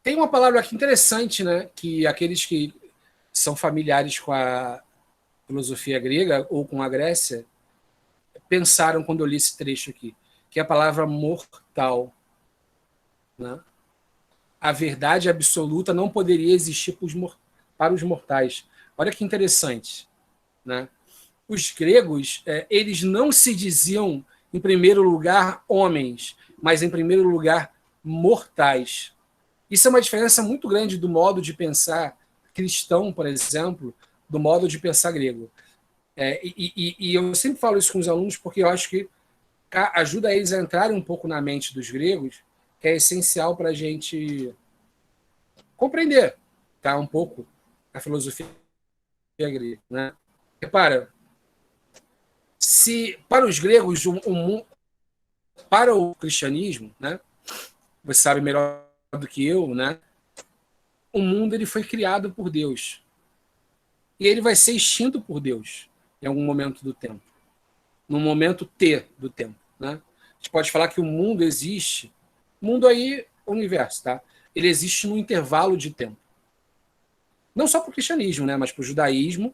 Tem uma palavra aqui interessante, né, que aqueles que são familiares com a filosofia grega ou com a Grécia pensaram quando eu li esse trecho aqui, que é a palavra mortal. Né? A verdade absoluta não poderia existir para os mortais. Olha que interessante. Né? Os gregos, eles não se diziam, em primeiro lugar, homens, mas, em primeiro lugar, mortais. Isso é uma diferença muito grande do modo de pensar cristão, por exemplo, do modo de pensar grego. E eu sempre falo isso com os alunos porque eu acho que ajuda eles a entrarem um pouco na mente dos gregos, que é essencial para a gente compreender, tá, um pouco a filosofia grega, né? Repara, se para os gregos, para o cristianismo, né? Você sabe melhor do que eu, né? O mundo ele foi criado por Deus e ele vai ser extinto por Deus em algum momento do tempo, no momento T do tempo, né? A gente pode falar que o mundo existe, mundo aí, o universo, tá? Ele existe num intervalo de tempo. Não só para o cristianismo, né? Mas para o judaísmo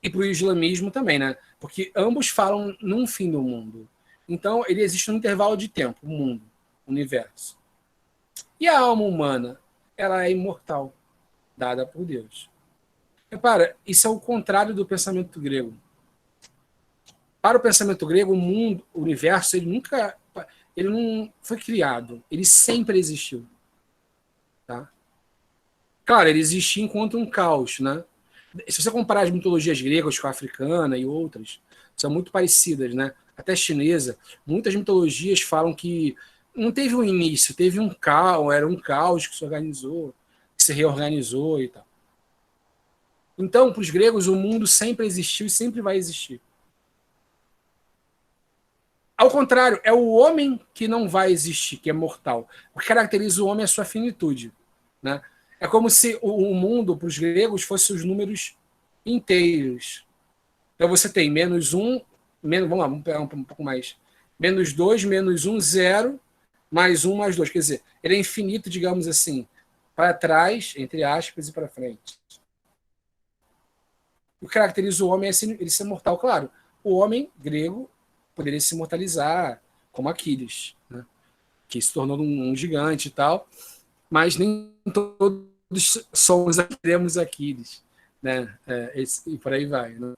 e para o islamismo também, né? Porque ambos falam num fim do mundo. Então, ele existe num intervalo de tempo, o mundo, o universo. E a alma humana, ela é imortal, dada por Deus. Repara, isso é o contrário do pensamento grego. Para o pensamento grego, o mundo, o universo, ele não foi criado, ele sempre existiu. Tá? Claro, ele existia enquanto um caos, né? Se você comparar as mitologias gregas com a africana e outras, são muito parecidas, né? Até a chinesa, muitas mitologias falam que não teve um início, teve um caos, era um caos que se organizou, que se reorganizou e tal. Então, para os gregos, o mundo sempre existiu e sempre vai existir. Ao contrário, é o homem que não vai existir, que é mortal. O que caracteriza o homem é a sua finitude, né? É como se o mundo, para os gregos, fosse os números inteiros. Então você tem menos um, vamos lá, vamos pegar um pouco mais. Menos 2, menos 1, 0, mais 1, mais 2. Quer dizer, ele é infinito, digamos assim, para trás, entre aspas, e para frente. O que caracteriza o homem é ele ser mortal. Claro, o homem grego poderia se imortalizar, como Aquiles, né? Que se tornou um gigante e tal, mas nem todos somos teremos Aquiles, né? E por aí vai, né?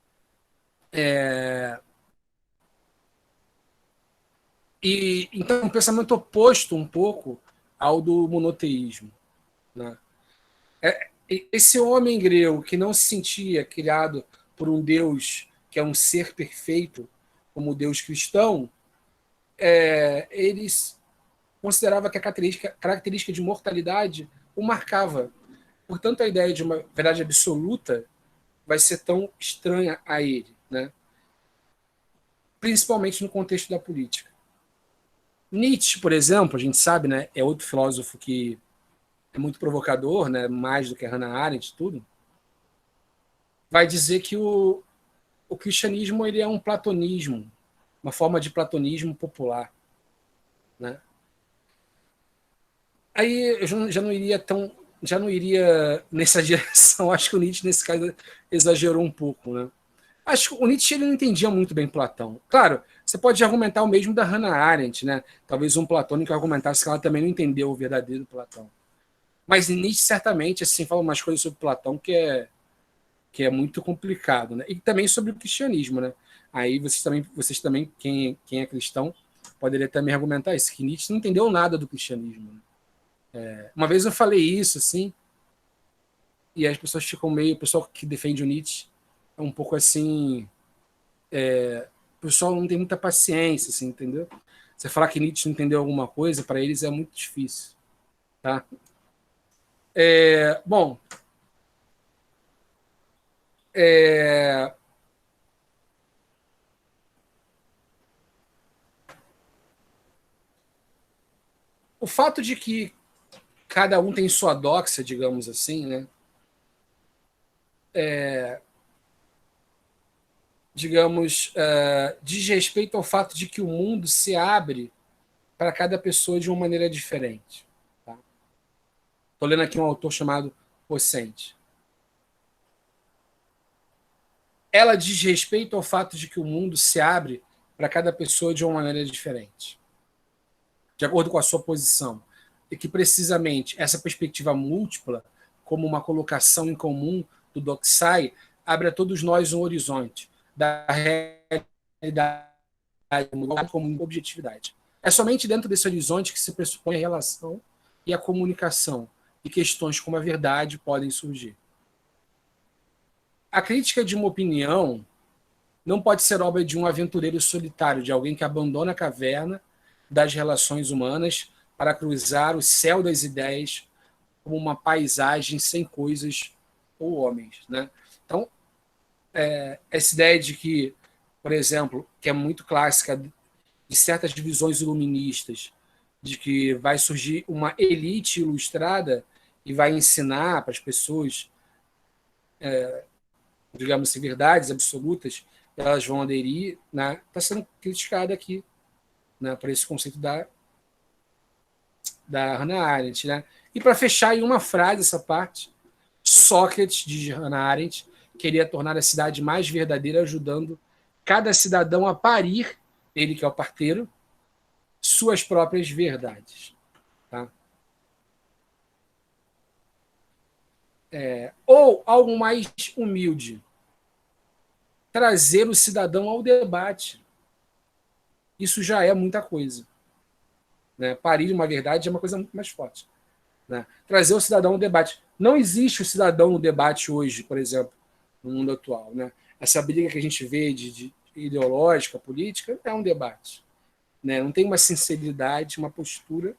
E então um pensamento oposto um pouco ao do monoteísmo, né? Esse homem grego que não se sentia criado por um Deus que é um ser perfeito, como o Deus cristão, eles considerava que a característica de mortalidade o marcava. Portanto, a ideia de uma verdade absoluta vai ser tão estranha a ele, né? Principalmente no contexto da política. Nietzsche, por exemplo, a gente sabe, né, é outro filósofo que é muito provocador, né, mais do que a Hannah Arendt, tudo, vai dizer que o cristianismo ele é um platonismo, uma forma de platonismo popular, né? Aí eu já não iria nessa direção. Acho que o Nietzsche nesse caso exagerou um pouco, né? Acho que o Nietzsche ele não entendia muito bem Platão. Claro, você pode argumentar o mesmo da Hannah Arendt, né? Talvez um platônico argumentasse que ela também não entendeu o verdadeiro Platão. Mas Nietzsche certamente assim fala umas coisas sobre Platão que é muito complicado, né? E também sobre o cristianismo, né? Aí vocês também quem é cristão, poderia também argumentar isso, que Nietzsche não entendeu nada do cristianismo, né? Uma vez eu falei isso, assim, e as pessoas ficam meio... O pessoal que defende o Nietzsche é um pouco assim... O pessoal não tem muita paciência, assim, entendeu? Você falar que Nietzsche não entendeu alguma coisa, para eles é muito difícil, tá? Bom... O fato de que cada um tem sua doxa, digamos assim, né? Digamos, diz respeito ao fato de que o mundo se abre para cada pessoa de uma maneira diferente. Tá? Estou lendo aqui um autor chamado Pocente. Ela diz respeito ao fato de que o mundo se abre para cada pessoa de uma maneira diferente, de acordo com a sua posição. E que, precisamente, essa perspectiva múltipla, como uma colocação em comum do doxai, abre a todos nós um horizonte da realidade como objetividade. É somente dentro desse horizonte que se pressupõe a relação e a comunicação, e questões como a verdade podem surgir. A crítica de uma opinião não pode ser obra de um aventureiro solitário, de alguém que abandona a caverna das relações humanas para cruzar o céu das ideias como uma paisagem sem coisas ou homens, né? Então, essa ideia de que, por exemplo, que é muito clássica de certas divisões iluministas, de que vai surgir uma elite ilustrada e vai ensinar para as pessoas, digamos assim, verdades absolutas, elas vão aderir, né? Está sendo criticada aqui, né, por esse conceito da Hannah Arendt, né? E para fechar em uma frase essa parte, Sócrates, diz Hannah Arendt, queria tornar a cidade mais verdadeira, ajudando cada cidadão a parir, ele que é o parteiro, suas próprias verdades. Tá? Ou algo mais humilde, trazer o cidadão ao debate. Isso já é muita coisa. Né? Parir uma verdade é uma coisa muito mais forte. Né? Trazer o cidadão ao debate. Não existe o cidadão no debate hoje, por exemplo, no mundo atual. Né? Essa briga que a gente vê de ideológica, política, é um debate. Né? Não tem uma sinceridade, uma postura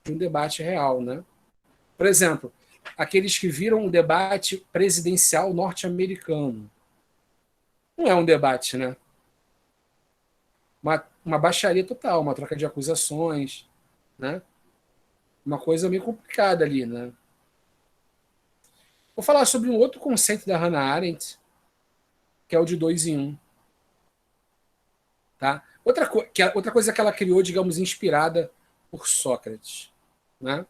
de um debate real. Né? Por exemplo, aqueles que viram o debate presidencial norte-americano. Não é um debate, né? Uma baixaria total, uma troca de acusações, né? Uma coisa meio complicada ali, né? Vou falar sobre um outro conceito da Hannah Arendt, que é o de dois em um. Tá? Outra coisa que ela criou, digamos, inspirada por Sócrates. Né?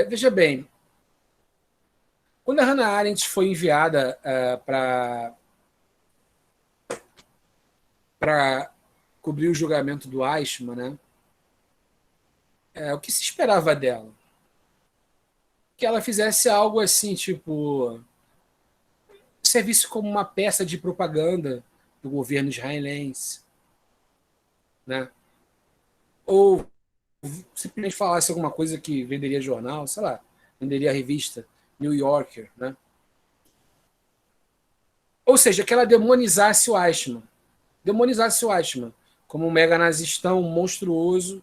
Veja bem, quando a Hannah Arendt foi enviada para cobrir o julgamento do Eichmann, né? O que se esperava dela? Que ela fizesse algo assim, tipo, servisse como uma peça de propaganda do governo israelense, né? Ou simplesmente falasse alguma coisa que venderia jornal, sei lá, venderia a revista New Yorker, né? Ou seja, que ela demonizasse o Eichmann como um mega nazistão monstruoso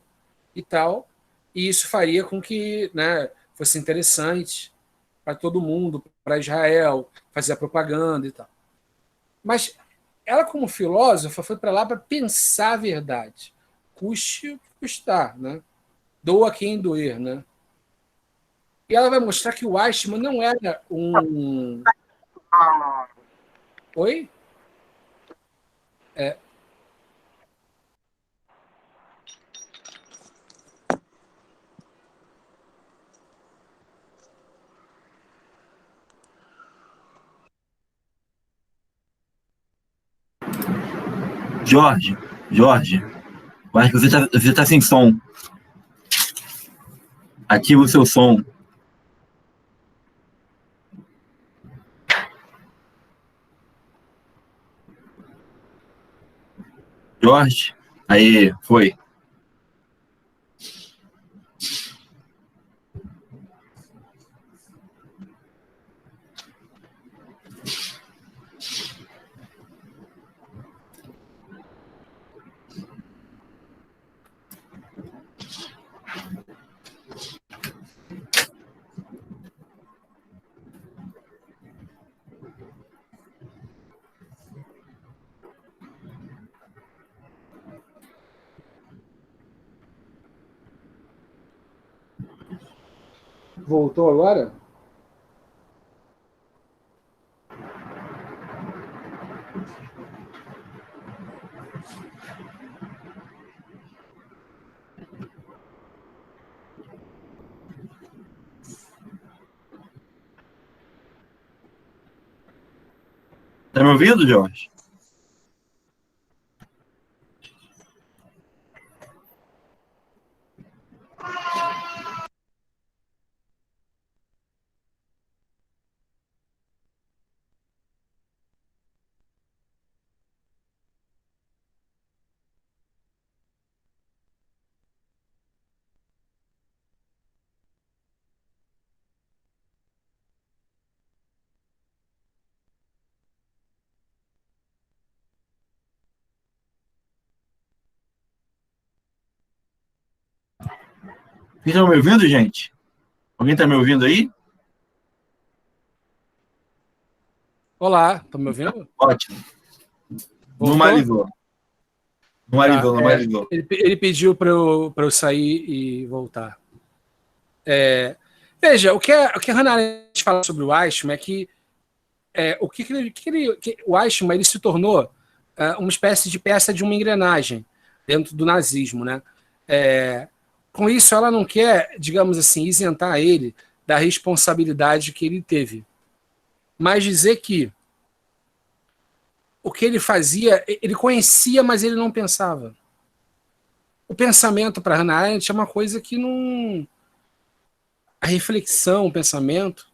e tal, e isso faria com que, né, fosse interessante para todo mundo, para Israel, fazer a propaganda e tal. Mas ela, como filósofa, foi para lá para pensar a verdade, custe o que custar, né? Doa quem doer, né? E ela vai mostrar que o Eichmann não era um. Oi? É, Jorge, Jorge, eu acho que você tá sem som. Ativa o seu som. Jorge, aí, foi. voltou agora? Tá me ouvindo, Jorge? Vocês estão me ouvindo, gente? Alguém está me ouvindo aí? Olá, tá me ouvindo? Ótimo. Não Voltou? marizou. Não Tá. marizou, não marizou. Ele pediu para eu sair e voltar. Veja, o que a Hannah Arendt fala sobre o Eichmann é que o Eichmann ele se tornou uma espécie de peça de uma engrenagem dentro do nazismo, né? Com isso, ela não quer, digamos assim, isentar ele da responsabilidade que ele teve, mas dizer que o que ele fazia, ele conhecia, mas ele não pensava. O pensamento para Hannah Arendt é uma coisa que não. A reflexão, o pensamento,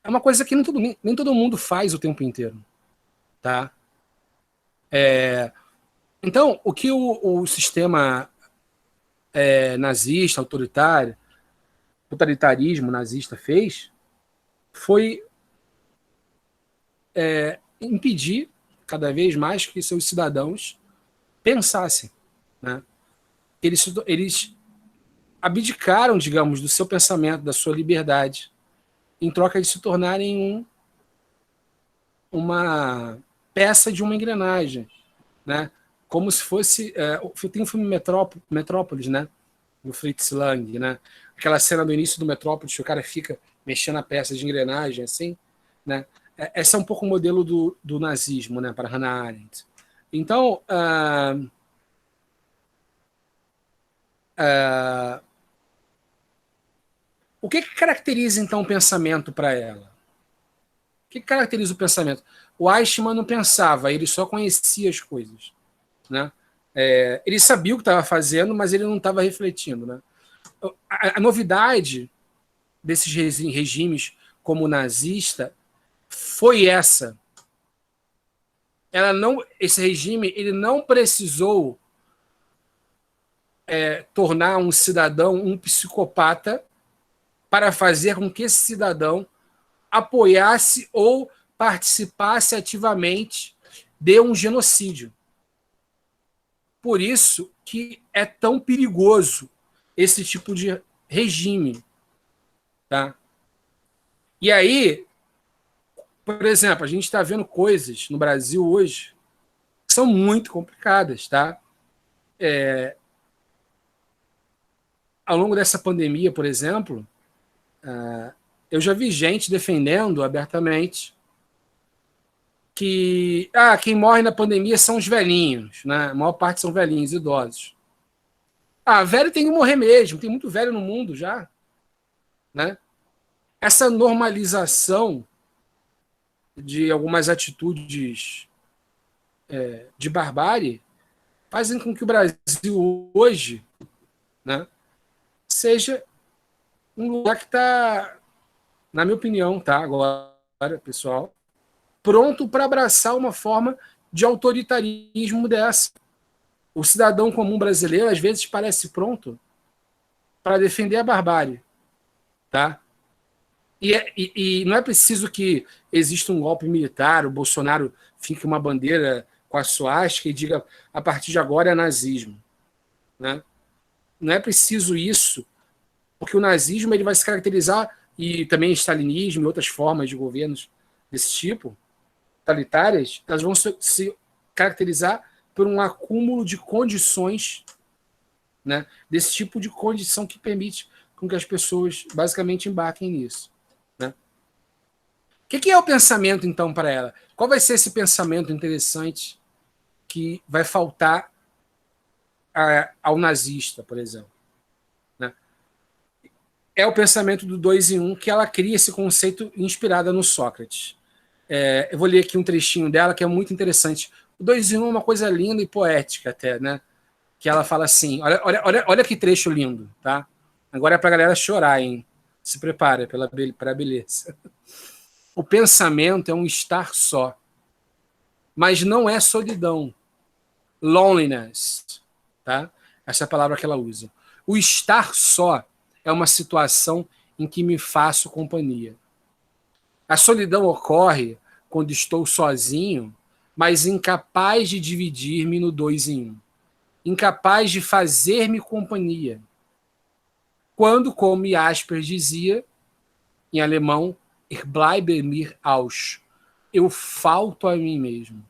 é uma coisa que nem todo mundo faz o tempo inteiro. Tá? Então, o que o sistema nazista, autoritário, totalitarismo nazista fez foi impedir cada vez mais que seus cidadãos pensassem. Né? Eles abdicaram, digamos, do seu pensamento, da sua liberdade, em troca de se tornarem uma peça de uma engrenagem, né? Como se fosse... tem um filme Metrópolis, né? Do Fritz Lang, né? Aquela cena do início do Metrópolis que o cara fica mexendo a peça de engrenagem, assim, né? Esse é um pouco o modelo do nazismo, né? Para Hannah Arendt. Então, o que caracteriza, então, o pensamento para ela? O que caracteriza o pensamento? O Eichmann não pensava, ele só conhecia as coisas. Né? Ele sabia o que estava fazendo, mas ele não estava refletindo. Né? A novidade desses regimes como o nazista foi essa. Esse regime ele não precisou tornar um cidadão um psicopata para fazer com que esse cidadão apoiasse ou participasse ativamente de um genocídio. Por isso que é tão perigoso esse tipo de regime. Tá? E aí, por exemplo, a gente está vendo coisas no Brasil hoje que são muito complicadas. Tá? Ao longo dessa pandemia, por exemplo, eu já vi gente defendendo abertamente que quem morre na pandemia são os velhinhos, né? A maior parte são velhinhos, idosos. Velho tem que morrer mesmo, tem muito velho no mundo já. Né? Essa normalização de algumas atitudes de barbárie fazem com que o Brasil hoje, né, seja um lugar que está, na minha opinião, tá, agora, pessoal, pronto para abraçar uma forma de autoritarismo dessa. O cidadão comum brasileiro, às vezes, parece pronto para defender a barbárie. Tá? E não é preciso que exista um golpe militar, o Bolsonaro fique uma bandeira com a suástica e diga a partir de agora é nazismo. Né? Não é preciso isso, porque o nazismo ele vai se caracterizar, e também stalinismo e outras formas de governos desse tipo, totalitárias, elas vão se caracterizar por um acúmulo de condições, né, desse tipo de condição que permite com que as pessoas basicamente embarquem nisso. Né? O que é o pensamento, então, para ela? Qual vai ser esse pensamento interessante que vai faltar ao nazista, por exemplo? Né? É o pensamento do 2 em 1, que ela cria esse conceito inspirado no Sócrates. Eu vou ler aqui um trechinho dela que é muito interessante. O 2 em 1 é uma coisa linda e poética até, né? Que ela fala assim, olha que trecho lindo, tá? Agora é para a galera chorar, hein? Se prepara para a beleza. O pensamento é um estar só, mas não é solidão. Loneliness, tá? Essa é a palavra que ela usa. O estar só é uma situação em que me faço companhia. A solidão ocorre quando estou sozinho, mas incapaz de dividir-me no 2 em 1. Incapaz de fazer-me companhia. Quando, como Jaspers dizia, em alemão, ich bleibe mir aus, eu falto a mim mesmo.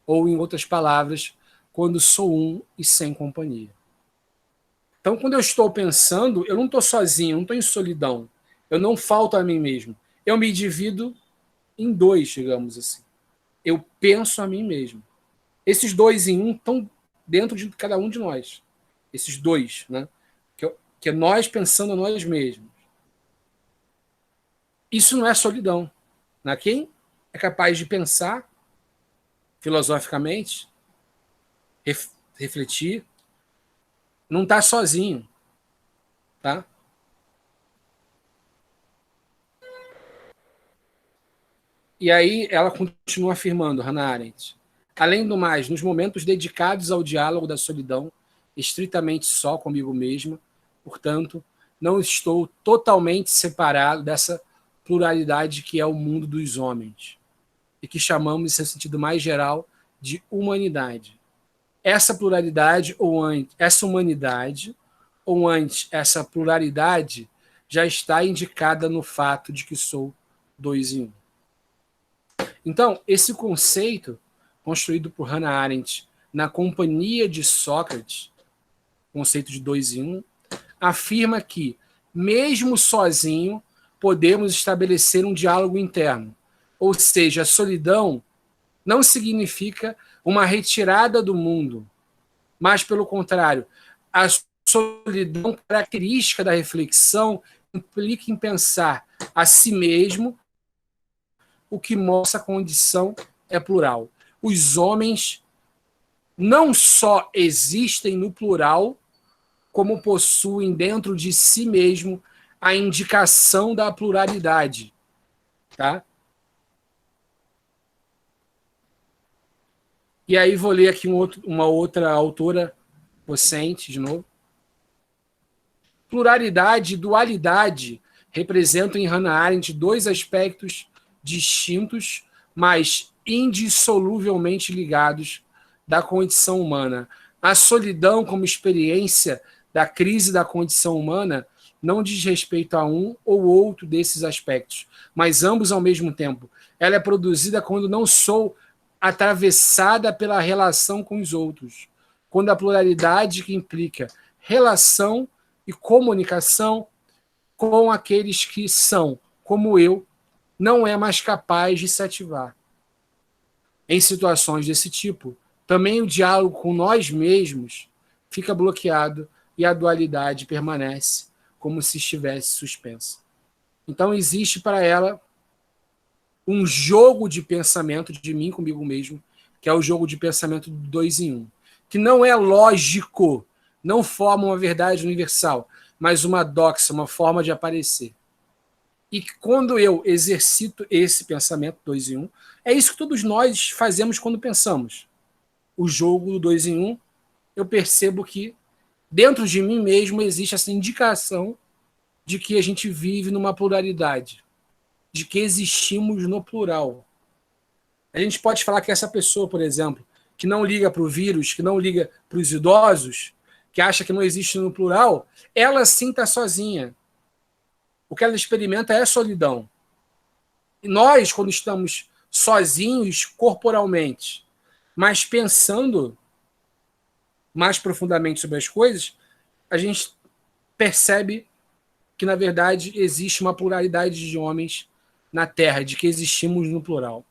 Ou, em outras palavras, quando sou um e sem companhia. Então, quando eu estou pensando, eu não estou sozinho, eu não estou em solidão. Eu não falto a mim mesmo. Eu me divido em dois, digamos assim. Eu penso a mim mesmo. Esses dois em um estão dentro de cada um de nós. Esses dois, né? Que é nós pensando a nós mesmos. Isso não é solidão. Né? Quem é capaz de pensar filosoficamente, refletir, não está sozinho. Tá? E aí ela continua afirmando, Hannah Arendt, além do mais, nos momentos dedicados ao diálogo da solidão, estritamente só comigo mesma, portanto, não estou totalmente separado dessa pluralidade que é o mundo dos homens, e que chamamos, em seu sentido mais geral, de humanidade. Essa pluralidade, ou antes, essa humanidade, ou antes, essa pluralidade, já está indicada no fato de que sou dois em um. Então, esse conceito, construído por Hannah Arendt na companhia de Sócrates, conceito de dois em um, afirma que, mesmo sozinho, podemos estabelecer um diálogo interno. Ou seja, a solidão não significa uma retirada do mundo, mas, pelo contrário, a solidão característica da reflexão implica em pensar a si mesmo, o que mostra a condição é plural. Os homens não só existem no plural, como possuem dentro de si mesmo a indicação da pluralidade. Tá? E aí vou ler aqui uma outra autora, Pocente, de novo. Pluralidade e dualidade representam em Hannah Arendt dois aspectos distintos, mas indissoluvelmente ligados da condição humana. A solidão como experiência da crise da condição humana não diz respeito a um ou outro desses aspectos, mas ambos ao mesmo tempo. Ela é produzida quando não sou atravessada pela relação com os outros, quando a pluralidade que implica relação e comunicação com aqueles que são, como eu, não é mais capaz de se ativar. Em situações desse tipo, também o diálogo com nós mesmos fica bloqueado e a dualidade permanece como se estivesse suspensa. Então existe para ela um jogo de pensamento de mim comigo mesmo, que é o jogo de pensamento do dois em um, que não é lógico, não forma uma verdade universal, mas uma doxa, uma forma de aparecer. E quando eu exercito esse pensamento 2 em 1, é isso que todos nós fazemos quando pensamos. O jogo do 2 em 1, eu percebo que dentro de mim mesmo existe essa indicação de que a gente vive numa pluralidade, de que existimos no plural. A gente pode falar que essa pessoa, por exemplo, que não liga para o vírus, que não liga para os idosos, que acha que não existe no plural, ela sim está sozinha. O que ela experimenta é solidão. E nós, quando estamos sozinhos corporalmente, mas pensando mais profundamente sobre as coisas, a gente percebe que, na verdade, existe uma pluralidade de homens na Terra, de que existimos no plural.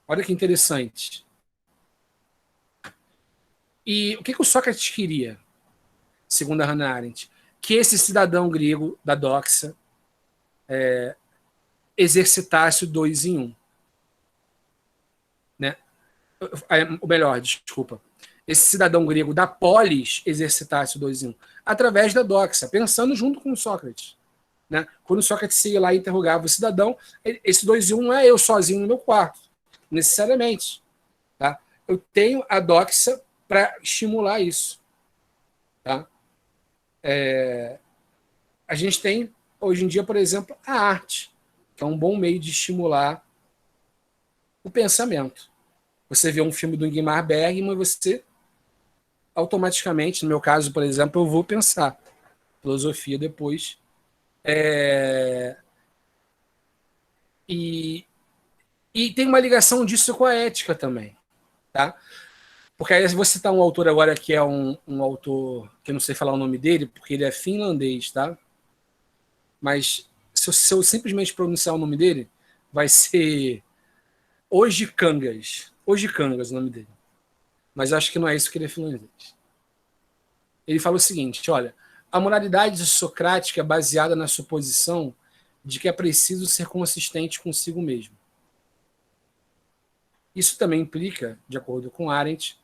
Olha que interessante. E o que o Sócrates queria, segundo a Hannah Arendt? Que esse cidadão grego da doxa exercitasse o 2 em 1. Né? Ou melhor, desculpa. Esse cidadão grego da polis exercitasse o 2 em 1 através da doxa, pensando junto com o Sócrates. Né? Quando o Sócrates ia lá e interrogava o cidadão, esse 2 em 1 não é eu sozinho no meu quarto, necessariamente. Tá? Eu tenho a doxa para estimular isso. Tá? A gente tem, hoje em dia, por exemplo, a arte, que é um bom meio de estimular o pensamento. Você vê um filme do Ingmar Bergman, você automaticamente, no meu caso, por exemplo, eu vou pensar. filosofia depois. E tem uma ligação disso com a ética também, tá? Porque aí vou citar um autor agora que é um autor que eu não sei falar o nome dele, porque ele é finlandês, tá? Mas se eu simplesmente pronunciar o nome dele, vai ser Oji Kangas. Oji Kangas o nome dele. Mas acho que não é isso que ele é finlandês. Ele fala o seguinte, olha, a moralidade socrática é baseada na suposição de que é preciso ser consistente consigo mesmo. Isso também implica, de acordo com Arendt,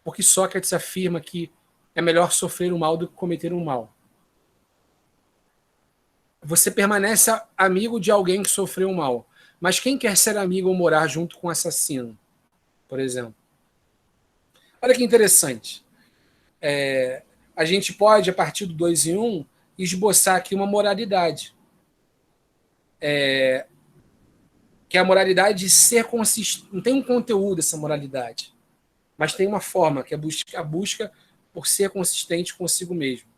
porque Sócrates afirma que é melhor sofrer o mal do que cometer um mal. Você permanece amigo de alguém que sofreu um mal, mas quem quer ser amigo ou morar junto com um assassino, por exemplo? Olha que interessante. A gente pode, a partir do 2 em 1, esboçar aqui uma moralidade. Que é a moralidade de ser consistente. Não tem um conteúdo essa moralidade, mas tem uma forma, que é a busca por ser consistente consigo mesmo.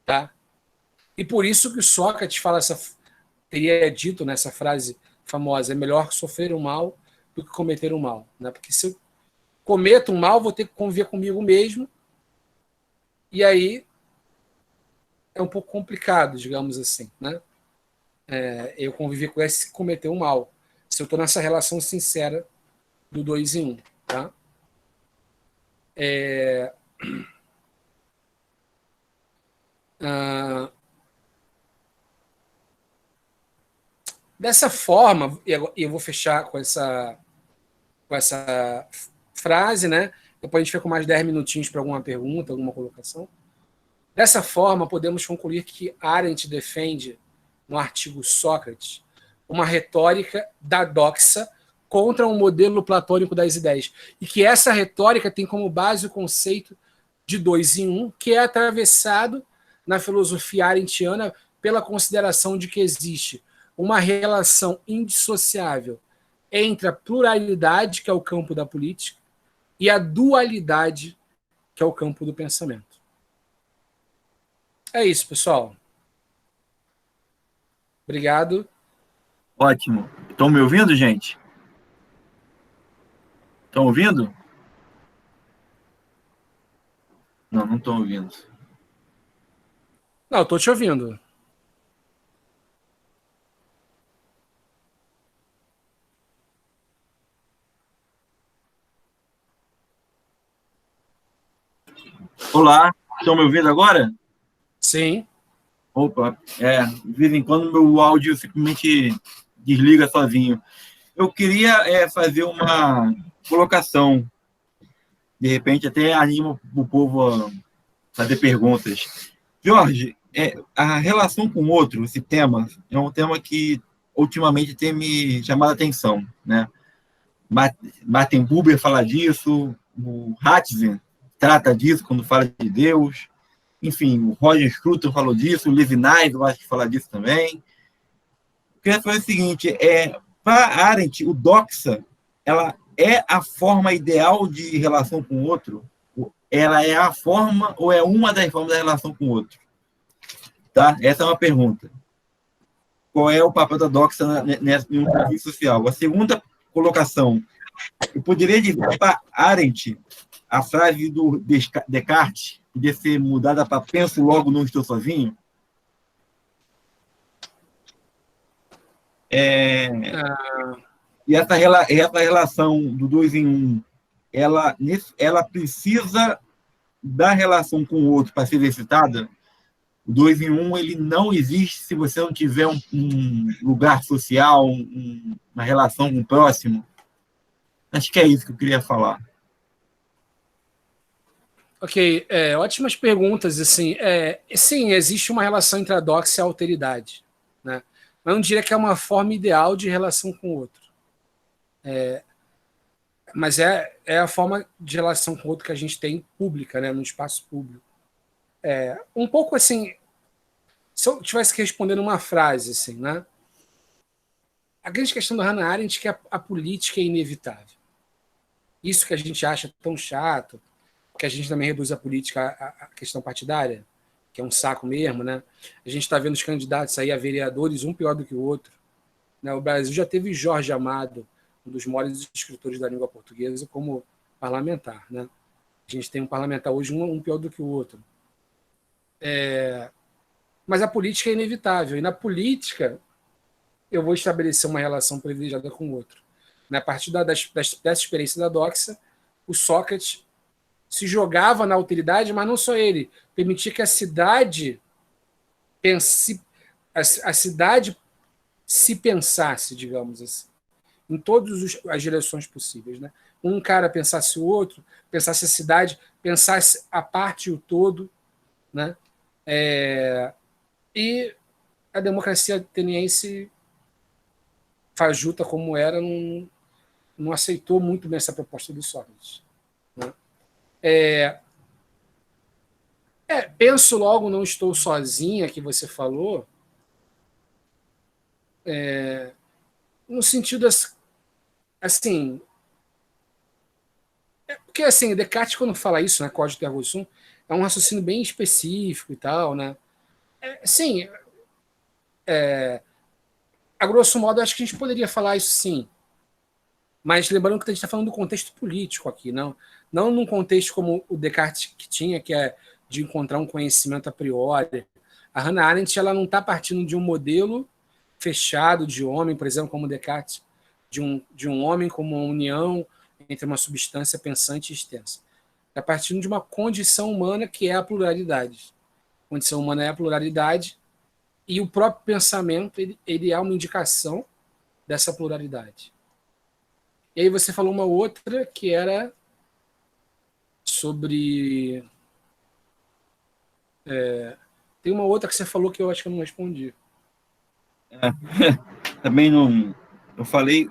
Tá? E por isso que o Sócrates teria dito nessa frase famosa, é melhor sofrer o mal do que cometer o mal. Né? Porque se eu cometo um mal, vou ter que conviver comigo mesmo, e aí é um pouco complicado, digamos assim, né? Eu conviver com esse cometer um mal, se eu estou nessa relação sincera do 2 em 1. Tá? Dessa forma, e eu vou fechar com essa frase, né? Depois a gente fica com mais 10 minutinhos para alguma pergunta, alguma colocação. Dessa forma, podemos concluir que Arendt defende, no artigo Sócrates, uma retórica da doxa contra um modelo platônico das ideias. E que essa retórica tem como base o conceito de 2 em 1, que é atravessado na filosofia arendtiana pela consideração de que existe uma relação indissociável entre a pluralidade, que é o campo da política, e a dualidade, que é o campo do pensamento. É isso, pessoal. Obrigado. Ótimo. Estão me ouvindo, gente? Estão ouvindo? Não estão ouvindo. Não, estou te ouvindo. Olá, estão me ouvindo agora? Sim. Opa, de vez em quando meu áudio simplesmente desliga sozinho. Eu queria fazer uma colocação, de repente até anima o povo a fazer perguntas. Jorge, a relação com o outro, esse tema, é um tema que ultimamente tem me chamado a atenção, né? Martin Buber fala disso, o Ratzinger trata disso quando fala de Deus, enfim, o Roger Scruton falou disso, o Levinas, eu acho que fala disso também. Eu queria fazer o seguinte, para Arendt, o doxa, ela é a forma ideal de relação com o outro? Ela é a forma ou é uma das formas da relação com o outro? Tá? Essa é uma pergunta. Qual é o papel da doxa em um convívio social? A segunda colocação, eu poderia dizer para Arendt, a frase do Descartes, podia ser mudada para penso logo, não estou sozinho? E essa relação do 2 em 1, ela precisa da relação com o outro para ser exercitada? O 2 em 1 ele não existe se você não tiver um lugar social, uma relação com o próximo. Acho que é isso que eu queria falar. Ok, ótimas perguntas. Assim, sim, existe uma relação entre a doxa e a alteridade, né? Mas eu não diria que é uma forma ideal de relação com o outro. Mas é a forma de relação com o outro que a gente tem pública, né, no espaço público. Um pouco assim, se eu tivesse que responder numa frase, assim, né? A grande questão da Hannah Arendt é que a política é inevitável. Isso que a gente acha tão chato, que a gente também reduz a política à questão partidária, que é um saco mesmo, né? A gente está vendo os candidatos aí a vereadores, um pior do que o outro. Né? O Brasil já teve Jorge Amado, um dos maiores escritores da língua portuguesa, como parlamentar, né? A gente tem um parlamentar hoje, um pior do que o outro. Mas a política é inevitável. E na política, eu vou estabelecer uma relação privilegiada com o outro. A partir dessa experiência da doxa, o Sócrates se jogava na alteridade, mas não só ele. Permitia que a cidade a cidade se pensasse, digamos assim, em todas as direções possíveis. Né? Um cara pensasse o outro, pensasse a cidade, pensasse a parte e o todo. Né? E a democracia ateniense, fajuta como era, não aceitou muito bem essa proposta do Sócrates. Né? Penso logo, não estou sozinha, que você falou, no sentido assim, porque assim, Descartes, quando fala isso, né, código de ergo sum, é um raciocínio bem específico e tal, né? Sim, a grosso modo, acho que a gente poderia falar isso sim, mas lembrando que a gente está falando do contexto político aqui, não num contexto como o Descartes que tinha, que é de encontrar um conhecimento a priori. A Hannah Arendt, ela não está partindo de um modelo fechado de homem, por exemplo, como Descartes, de um homem como uma união entre uma substância pensante e extensa. Está partindo de uma condição humana que é a pluralidade. A condição humana é a pluralidade e o próprio pensamento ele é uma indicação dessa pluralidade. E aí você falou uma outra que era sobre... tem uma outra que você falou que eu acho que eu não respondi. Também não... Eu falei...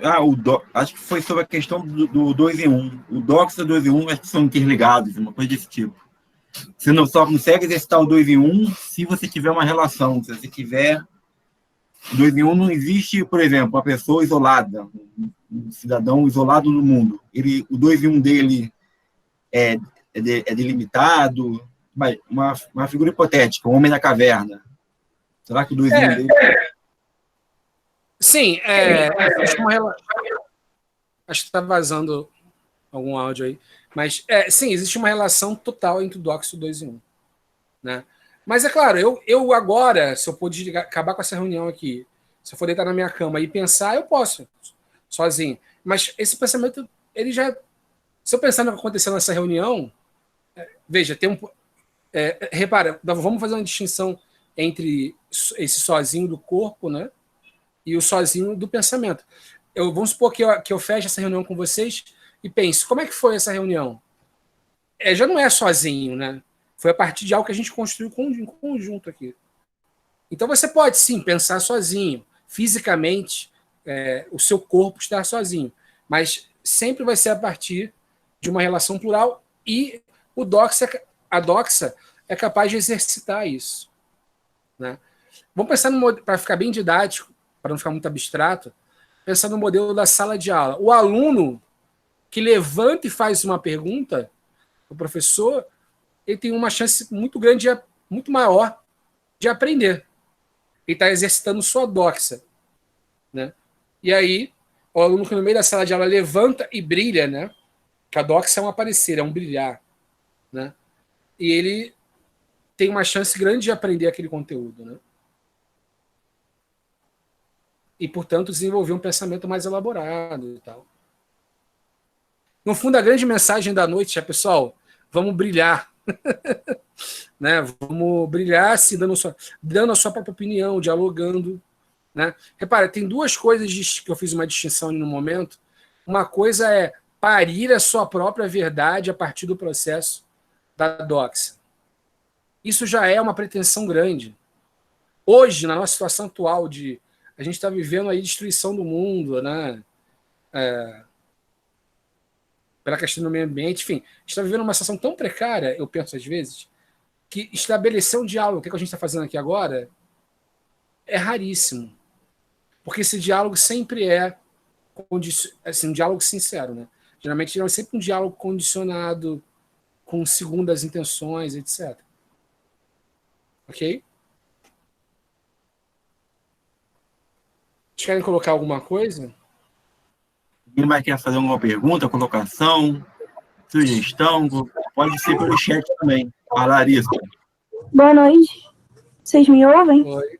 acho que foi sobre a questão do 2 em 1. O doxa e o 2 em 1 acho que são interligados, uma coisa desse tipo. Você não só consegue exercitar o 2 em 1 se você tiver uma relação. Se você tiver... 2 em 1 não existe, por exemplo, uma pessoa isolada, um cidadão isolado do mundo. O 2 em 1 dele é delimitado. Uma figura hipotética, o homem da caverna. Será que o 2 em 1 dele... Sim, acho que está vazando algum áudio aí. Mas, sim, existe uma relação total entre o doxa e o 2 em 1. Né? Mas, é claro, eu agora, se eu puder acabar com essa reunião aqui, se eu for deitar na minha cama e pensar, eu posso, sozinho. Mas esse pensamento, ele já... Se eu pensar no que aconteceu nessa reunião, veja, tem um... repara, vamos fazer uma distinção entre esse sozinho do corpo, né? E o sozinho do pensamento. Vamos supor que eu feche essa reunião com vocês e pense, como é que foi essa reunião? Já não é sozinho, né? Foi a partir de algo que a gente construiu em conjunto aqui. Então você pode, sim, pensar sozinho. Fisicamente, o seu corpo estar sozinho. Mas sempre vai ser a partir de uma relação plural e a doxa é capaz de exercitar isso. Né? Vamos pensar para ficar bem didático, para não ficar muito abstrato, pensar no modelo da sala de aula. O aluno que levanta e faz uma pergunta, o professor, ele tem uma chance muito grande, muito maior de aprender. Ele está exercitando sua doxa. Né? E aí, o aluno que no meio da sala de aula levanta e brilha, né? Que a doxa é um aparecer, é um brilhar. Né? E ele tem uma chance grande de aprender aquele conteúdo. Né? E, portanto, desenvolver um pensamento mais elaborado e tal. No fundo, a grande mensagem da noite é, pessoal, vamos brilhar. Né? Vamos brilhar se dando a sua própria opinião, dialogando. Né? Repara, tem duas coisas que eu fiz uma distinção no momento. Uma coisa é parir a sua própria verdade a partir do processo da doxa. Isso já é uma pretensão grande. Hoje, na nossa situação atual, a gente está vivendo aí destruição do mundo, né? Pela questão do meio ambiente, enfim, a gente está vivendo uma situação tão precária, eu penso às vezes, que estabelecer um diálogo, que a gente está fazendo aqui agora, é raríssimo. Porque esse diálogo sempre é assim, um diálogo sincero. Né? Geralmente é sempre um diálogo condicionado, com segundas intenções, etc. Ok? Vocês querem colocar alguma coisa? Quem mais quer fazer alguma pergunta, colocação, sugestão? Pode ser pelo chat também. Vai, Larissa. Boa noite. Vocês me ouvem? Oi.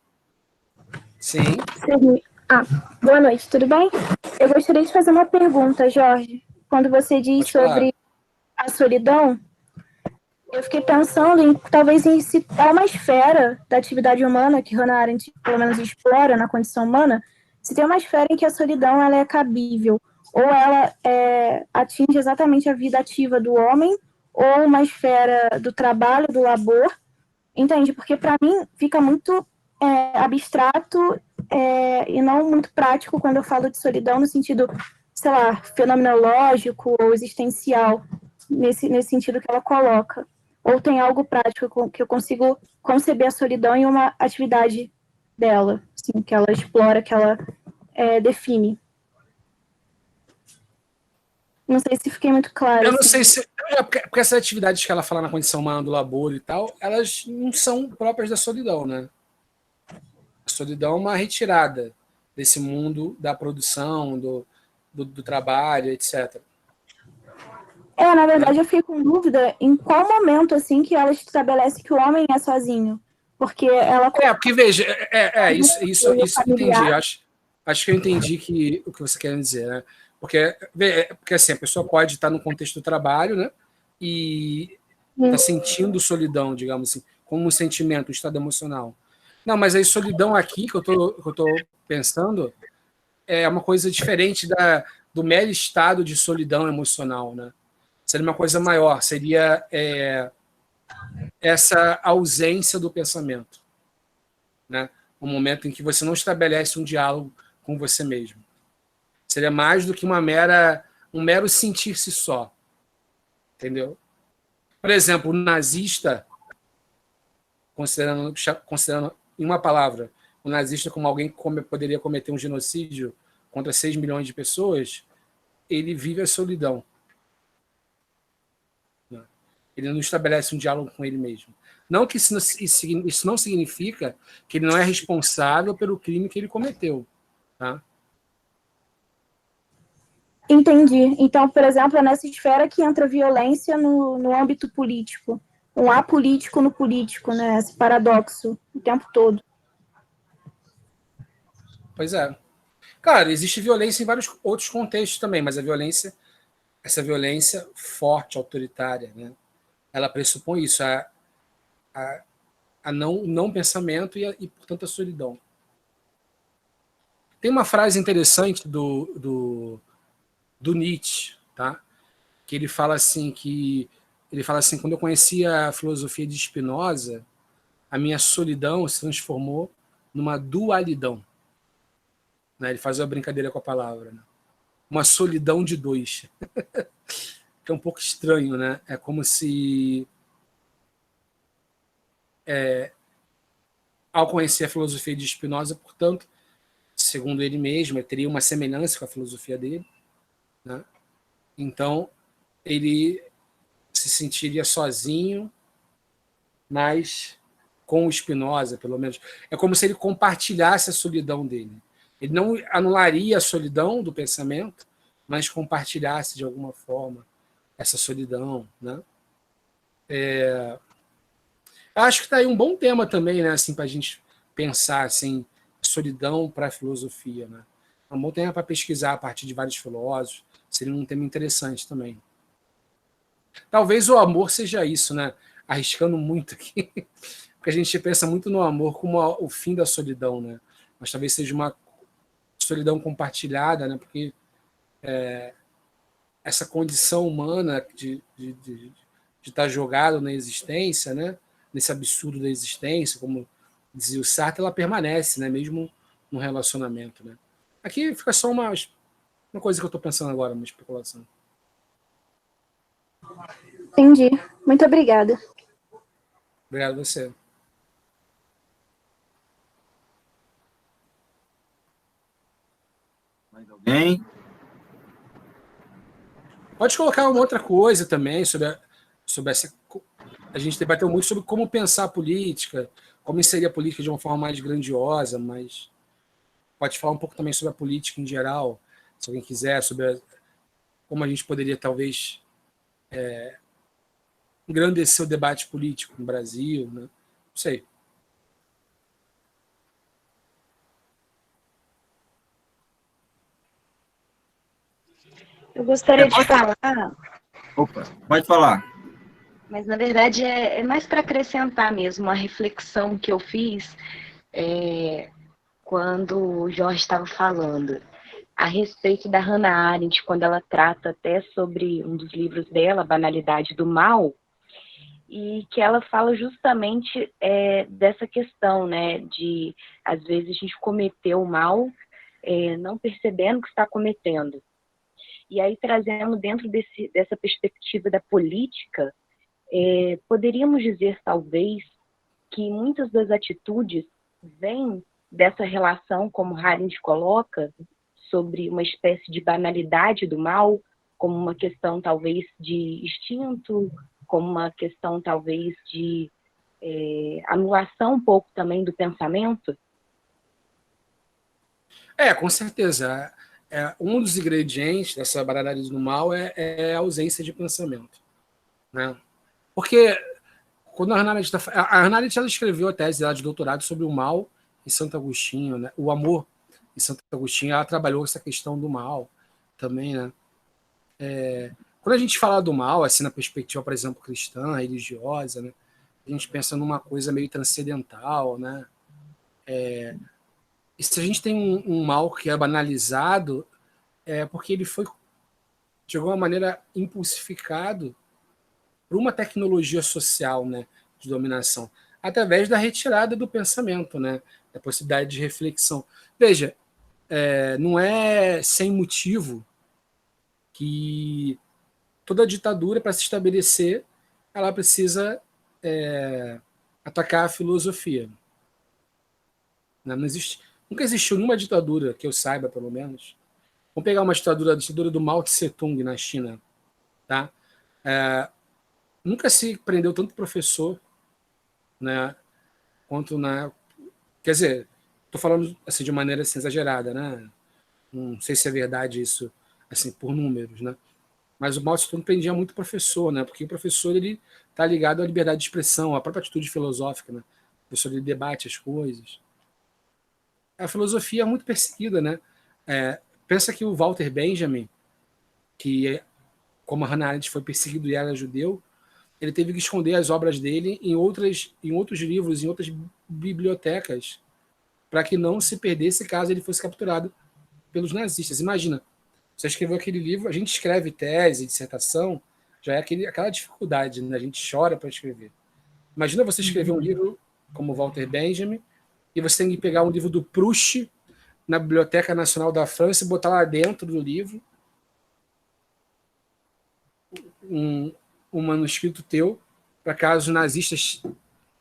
Sim. Boa noite, tudo bem? Eu gostaria de fazer uma pergunta, Jorge. Quando você diz sobre a solidão, eu fiquei pensando em talvez em citar uma esfera da atividade humana que Hannah Arendt pelo menos explora na condição humana, se tem uma esfera em que a solidão ela é cabível, ou ela atinge exatamente a vida ativa do homem, ou uma esfera do trabalho, do labor, entende? Porque para mim fica muito abstrato e não muito prático quando eu falo de solidão no sentido, sei lá, fenomenológico ou existencial, nesse sentido que ela coloca. Ou tem algo prático que eu consigo conceber a solidão em uma atividade dela, assim, que ela explora, que ela define. Não sei se fiquei muito claro. Eu não sei se... porque essas atividades que ela fala na condição humana do labor e tal, elas não são próprias da solidão, né? A solidão é uma retirada desse mundo da produção, do trabalho, etc. Na verdade, eu fiquei com dúvida em qual momento, assim, que ela estabelece que o homem é sozinho. Porque ela... porque veja, isso eu entendi. Acho que eu entendi o que você quer dizer, né? Porque assim, a pessoa pode estar no contexto do trabalho, né? E está sentindo solidão, digamos assim, como um sentimento, um estado emocional. Não, mas a solidão aqui que eu tô pensando é uma coisa diferente do mero estado de solidão emocional, né? Seria uma coisa maior, seria essa ausência do pensamento, né? Um momento em que você não estabelece um diálogo com você mesmo. Seria mais do que um mero sentir-se só, entendeu? Por exemplo, o nazista, considerando em uma palavra, o nazista como alguém que poderia cometer um genocídio contra 6 milhões de pessoas, ele vive a solidão. Ele não estabelece um diálogo com ele mesmo. Não que isso não significa que ele não é responsável pelo crime que ele cometeu. Tá? Entendi. Então, por exemplo, é nessa esfera que entra a violência no âmbito político. Um apolítico no político, né? Esse paradoxo o tempo todo. Pois é. Claro, existe violência em vários outros contextos também, mas essa violência forte, autoritária, né? Ela pressupõe isso, a não pensamento e, portanto, a solidão. Tem uma frase interessante do Nietzsche, tá? Que ele fala assim quando eu conhecia a filosofia de Spinoza, a minha solidão se transformou numa dualidão. Né? Ele faz uma brincadeira com a palavra. Né? Uma solidão de dois. Que é um pouco estranho, né? É como se ao conhecer a filosofia de Spinoza, portanto, segundo ele mesmo, ele teria uma semelhança com a filosofia dele, né? Então, ele se sentiria sozinho, mas com o Spinoza, pelo menos. É como se ele compartilhasse a solidão dele. Ele não anularia a solidão do pensamento, mas compartilhasse de alguma forma essa solidão, né? Acho que está aí um bom tema também, né? Assim, para a gente pensar assim, solidão para a filosofia, né? É um bom tema para pesquisar a partir de vários filósofos. Seria um tema interessante também. Talvez o amor seja isso, né? Arriscando muito aqui, porque a gente pensa muito no amor como o fim da solidão, né? Mas talvez seja uma solidão compartilhada, né? Porque essa condição humana de estar jogado na existência, né? Nesse absurdo da existência, como dizia o Sartre, ela permanece, né? Mesmo no relacionamento, né? Aqui fica só uma coisa que eu estou pensando agora, uma especulação. Entendi. Muito obrigada. Obrigado a você. Mais alguém? Pode colocar uma outra coisa também sobre essa. A gente debateu muito sobre como pensar a política, como inserir a política de uma forma mais grandiosa, mas pode falar um pouco também sobre a política em geral, se alguém quiser, sobre como a gente poderia, talvez, engrandecer o debate político no Brasil, né? Não sei. Eu gostaria de falar, Opa, pode falar. mas na verdade é mais para acrescentar mesmo uma reflexão que eu fiz quando o Jorge estava falando a respeito da Hannah Arendt, quando ela trata até sobre um dos livros dela, A Banalidade do Mal, e que ela fala justamente dessa questão, né, de às vezes a gente cometer o mal não percebendo que está cometendo. E aí, trazendo dentro dessa perspectiva da política, poderíamos dizer, talvez, que muitas das atitudes vêm dessa relação, como Arendt coloca, sobre uma espécie de banalidade do mal, como uma questão, talvez, de instinto, como uma questão, talvez, de anulação um pouco também do pensamento. Com certeza. Um dos ingredientes dessa banalidade do mal é a ausência de pensamento, né? Porque quando a Hannah Arendt ela escreveu a tese dela de doutorado sobre o mal em Santo Agostinho, né? O amor em Santo Agostinho, ela trabalhou essa questão do mal também, né? Quando a gente fala do mal, assim, na perspectiva, por exemplo, cristã, religiosa, né? A gente pensa numa coisa meio transcendental, né? E se a gente tem um mal que é banalizado, é porque ele foi, de alguma maneira, impulsificado por uma tecnologia social, né, de dominação, através da retirada do pensamento, né, da possibilidade de reflexão. Veja, não é sem motivo que toda ditadura, para se estabelecer, ela precisa atacar a filosofia. Não existe, nunca existiu nenhuma ditadura, que eu saiba, pelo menos. Vamos pegar uma ditadura, a ditadura do Mao Tse-tung na China. Tá? Nunca se prendeu tanto professor, né, quanto na... Quer dizer, estou falando assim, de maneira assim, exagerada, né? Não sei se é verdade isso, assim, por números, né? Mas o Mao Tse-tung prendia muito professor, né? Porque o professor ele está ligado à liberdade de expressão, à própria atitude filosófica, né? O professor ele debate as coisas. A filosofia é muito perseguida, né? Pensa que o Walter Benjamin, que como a Hannah Arendt foi perseguido e era judeu, ele teve que esconder as obras dele em outros livros, em outras bibliotecas, para que não se perdesse caso ele fosse capturado pelos nazistas. Imagina, você escreveu aquele livro, a gente escreve tese, dissertação, já é aquela dificuldade, né? A gente chora para escrever. Imagina você escrever um livro como Walter Benjamin e você tem que pegar um livro do Proust na Biblioteca Nacional da França e botar lá dentro do livro um manuscrito teu, para caso os nazistas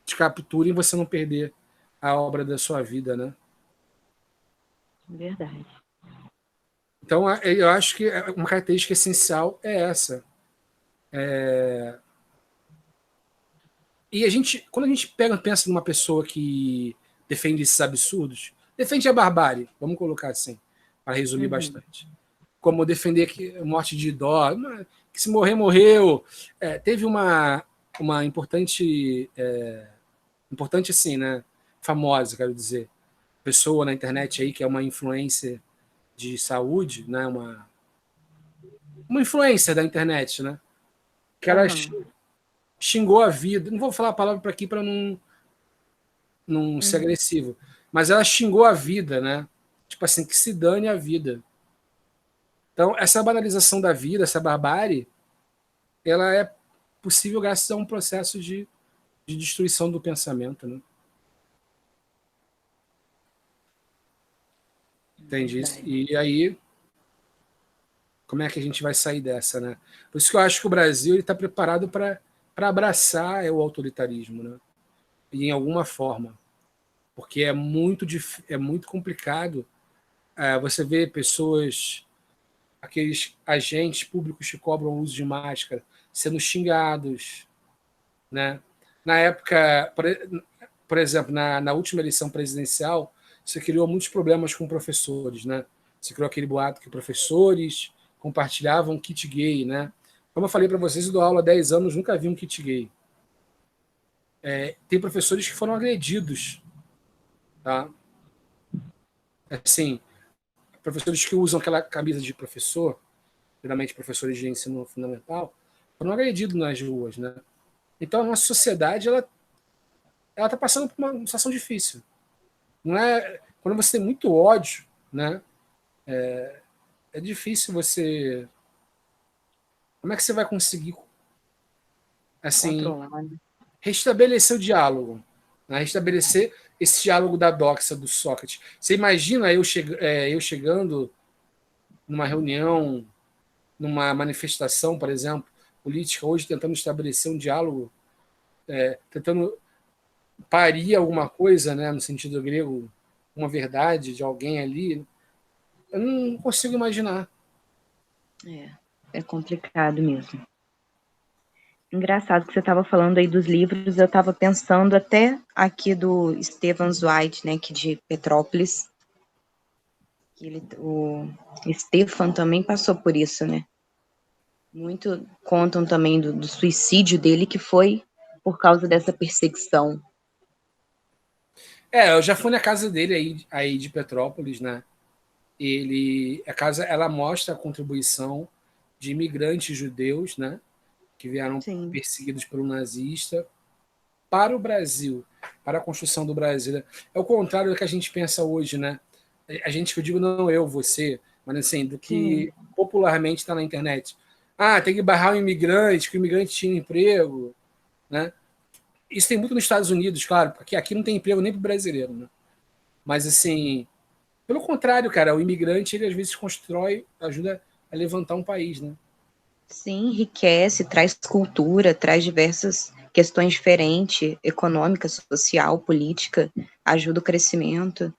te capturem, você não perder a obra da sua vida, né? Verdade. Então, eu acho que uma característica essencial é essa. E quando a gente pensa numa pessoa que defende esses absurdos, defende a barbárie, vamos colocar assim, para resumir bastante. Como defender a morte de idosos, que se morrer, morreu. Teve uma importante assim, né, famosa, quero dizer, pessoa na internet aí que é uma influencer de saúde, né, uma influencer da internet, né, que ela xingou a vida. Não vou falar a palavra para aqui para não ser agressivo, mas ela xingou a vida, né? Tipo assim, que se dane a vida. Então, essa banalização da vida, essa barbárie, ela é possível graças a um processo de destruição do pensamento, né? Entende isso? E aí, como é que a gente vai sair dessa, né? Por isso que eu acho que o Brasil está preparado para abraçar o autoritarismo, né? E em alguma forma. Porque é muito complicado você ver pessoas, aqueles agentes públicos que cobram o uso de máscara, sendo xingados, né? Na época, por exemplo, na última eleição presidencial, você criou muitos problemas com professores, né? Você criou aquele boato que professores compartilhavam kit gay, né? Como eu falei para vocês, eu dou aula há 10 anos, nunca vi um kit gay. Tem professores que foram agredidos, tá? Assim, professores que usam aquela camisa de professor, geralmente professores de ensino fundamental, foram agredidos nas ruas, né? Então, a nossa sociedade, ela está passando por uma situação difícil. Não é, quando você tem muito ódio, né? É difícil você... Como é que você vai conseguir, assim, restabelecer o diálogo, né? Restabelecer esse diálogo da doxa do Sócrates? Você imagina eu chegando numa reunião, numa manifestação, por exemplo, política, hoje tentando estabelecer um diálogo, tentando parir alguma coisa, né, no sentido grego, uma verdade de alguém ali? Eu não consigo imaginar. É complicado mesmo. Engraçado que você estava falando aí dos livros, eu estava pensando até aqui do Stefan Zweig, né, que de Petrópolis. O Stefan também passou por isso, né? Muito contam também do suicídio dele, que foi por causa dessa perseguição. Eu já fui na casa dele aí de Petrópolis, né? A casa, ela mostra a contribuição de imigrantes judeus, né? Que vieram perseguidos pelo nazista para o Brasil, para a construção do Brasil. É o contrário do que a gente pensa hoje, né? A gente, que eu digo, não eu, você, mas assim, do que popularmente está na internet. Tem que barrar o imigrante, que o imigrante tinha emprego, né? Isso tem muito nos Estados Unidos, claro, porque aqui não tem emprego nem para o brasileiro, né? Mas, assim, pelo contrário, cara, o imigrante, ele às vezes ajuda a levantar um país, né? Sim, enriquece, traz cultura, traz diversas questões diferentes, econômica, social, política, ajuda o crescimento.